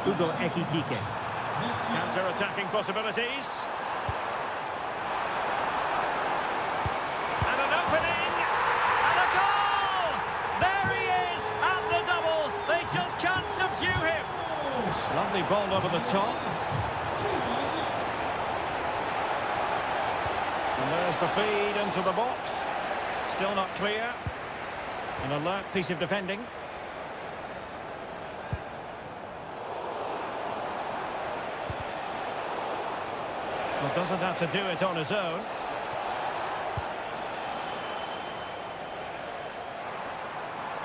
Hugo Ekitike. Counter-attacking possibilities. And an opening. And a goal! There he is at the double. They just can't subdue him. Lovely ball over the top. And there's the feed into the box. Still not clear. An alert piece of defending. Well, doesn't have to do it on his own.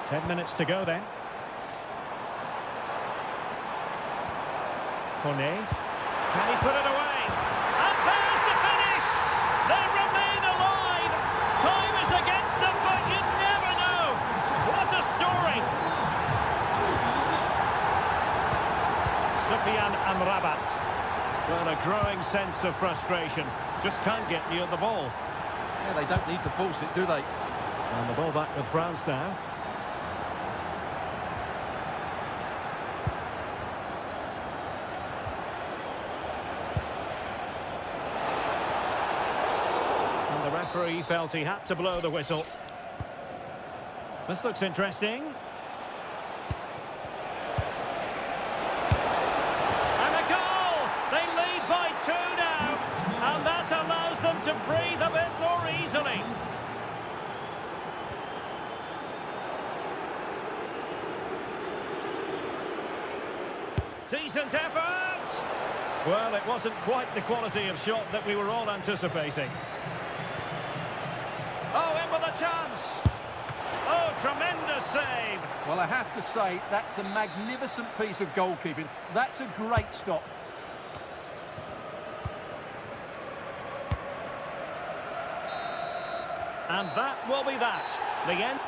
Ten minutes to go then. Kone. Can he put it away? And there's the finish! They remain alive! Time is against them, but you never know! What a story! Sufyan Amrabat. Well, a growing sense of frustration. Just can't get near the ball. Yeah, they don't need to force it, do they? And the ball back with France now. And the referee felt he had to blow the whistle. This looks interesting. And that allows them to breathe a bit more easily. Decent effort! Well, it wasn't quite the quality of shot that we were all anticipating. Oh, in with a chance! Oh, tremendous save! Well, I have to say, that's a magnificent piece of goalkeeping. That's a great stop. And that will be that. The end.